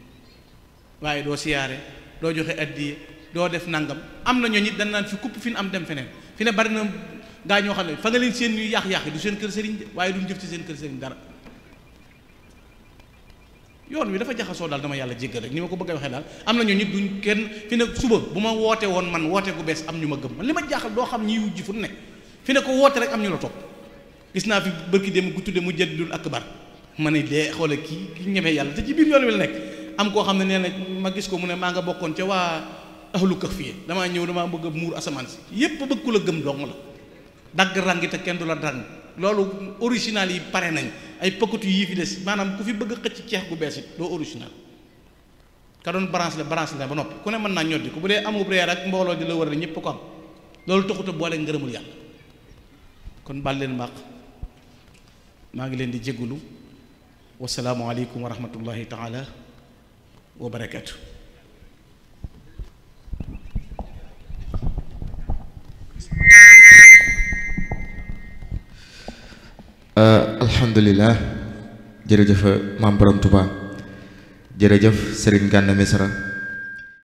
waaye doo siyaare doo joxe addiye doo def nangam am na ñoo ñit dañ naan fi kupp fi am dem feneen fi ne bari na gaa ñoo xam ne fa nga leen seen ñuy yàq-yàq yi du seen kër sëriñ de waaye duñ jëf ci seen kër sëriñ dara yoon wi dafa jaxasoo daal dama yàlla jéggal rek ni ma ko bëgg a waxee daal am na ñoo nit duñ kenn fi ne suba bu ma woote woon man woote gu bees am ñu ma gëm man li ma jaaxal doo xam ñi wujji fu ne fi ne ko woote rek am ñu la topp gis naa fi bërki dem gu tudde mu jaddidul akbar ma ne dee xoole kii ñemee yàlla te ci biir yoon wi la nekk am koo xam ne nee na ma gis ko mu ne maa nga bokkoon ca waa ahlu kahfiya damaa ñëw damaa bëgg a muur asamaan si yépp bëgg ku la gëm dong la dagg rangi te kenn du la rang loolu original yi pare nañ ay pëkkatu yii fi des maanaam ku fi bëgg a xëcc ceex gu bees it doo original ka doon branche la ba noppi ku ne mën naa ñoddi ko bu dee amub reer ak mbooloo di la wër ne ñëpp ko am loolu taxuta boole ngërëmul yàlla kon baal leen mbaq maa ngi leen di jéggulu wasalaamu aleykum wa rahmatullahi taala wa barakatu alhamdulilah jërëjëf maam borom Tuubaa jërëjëf Serigne Gana Messere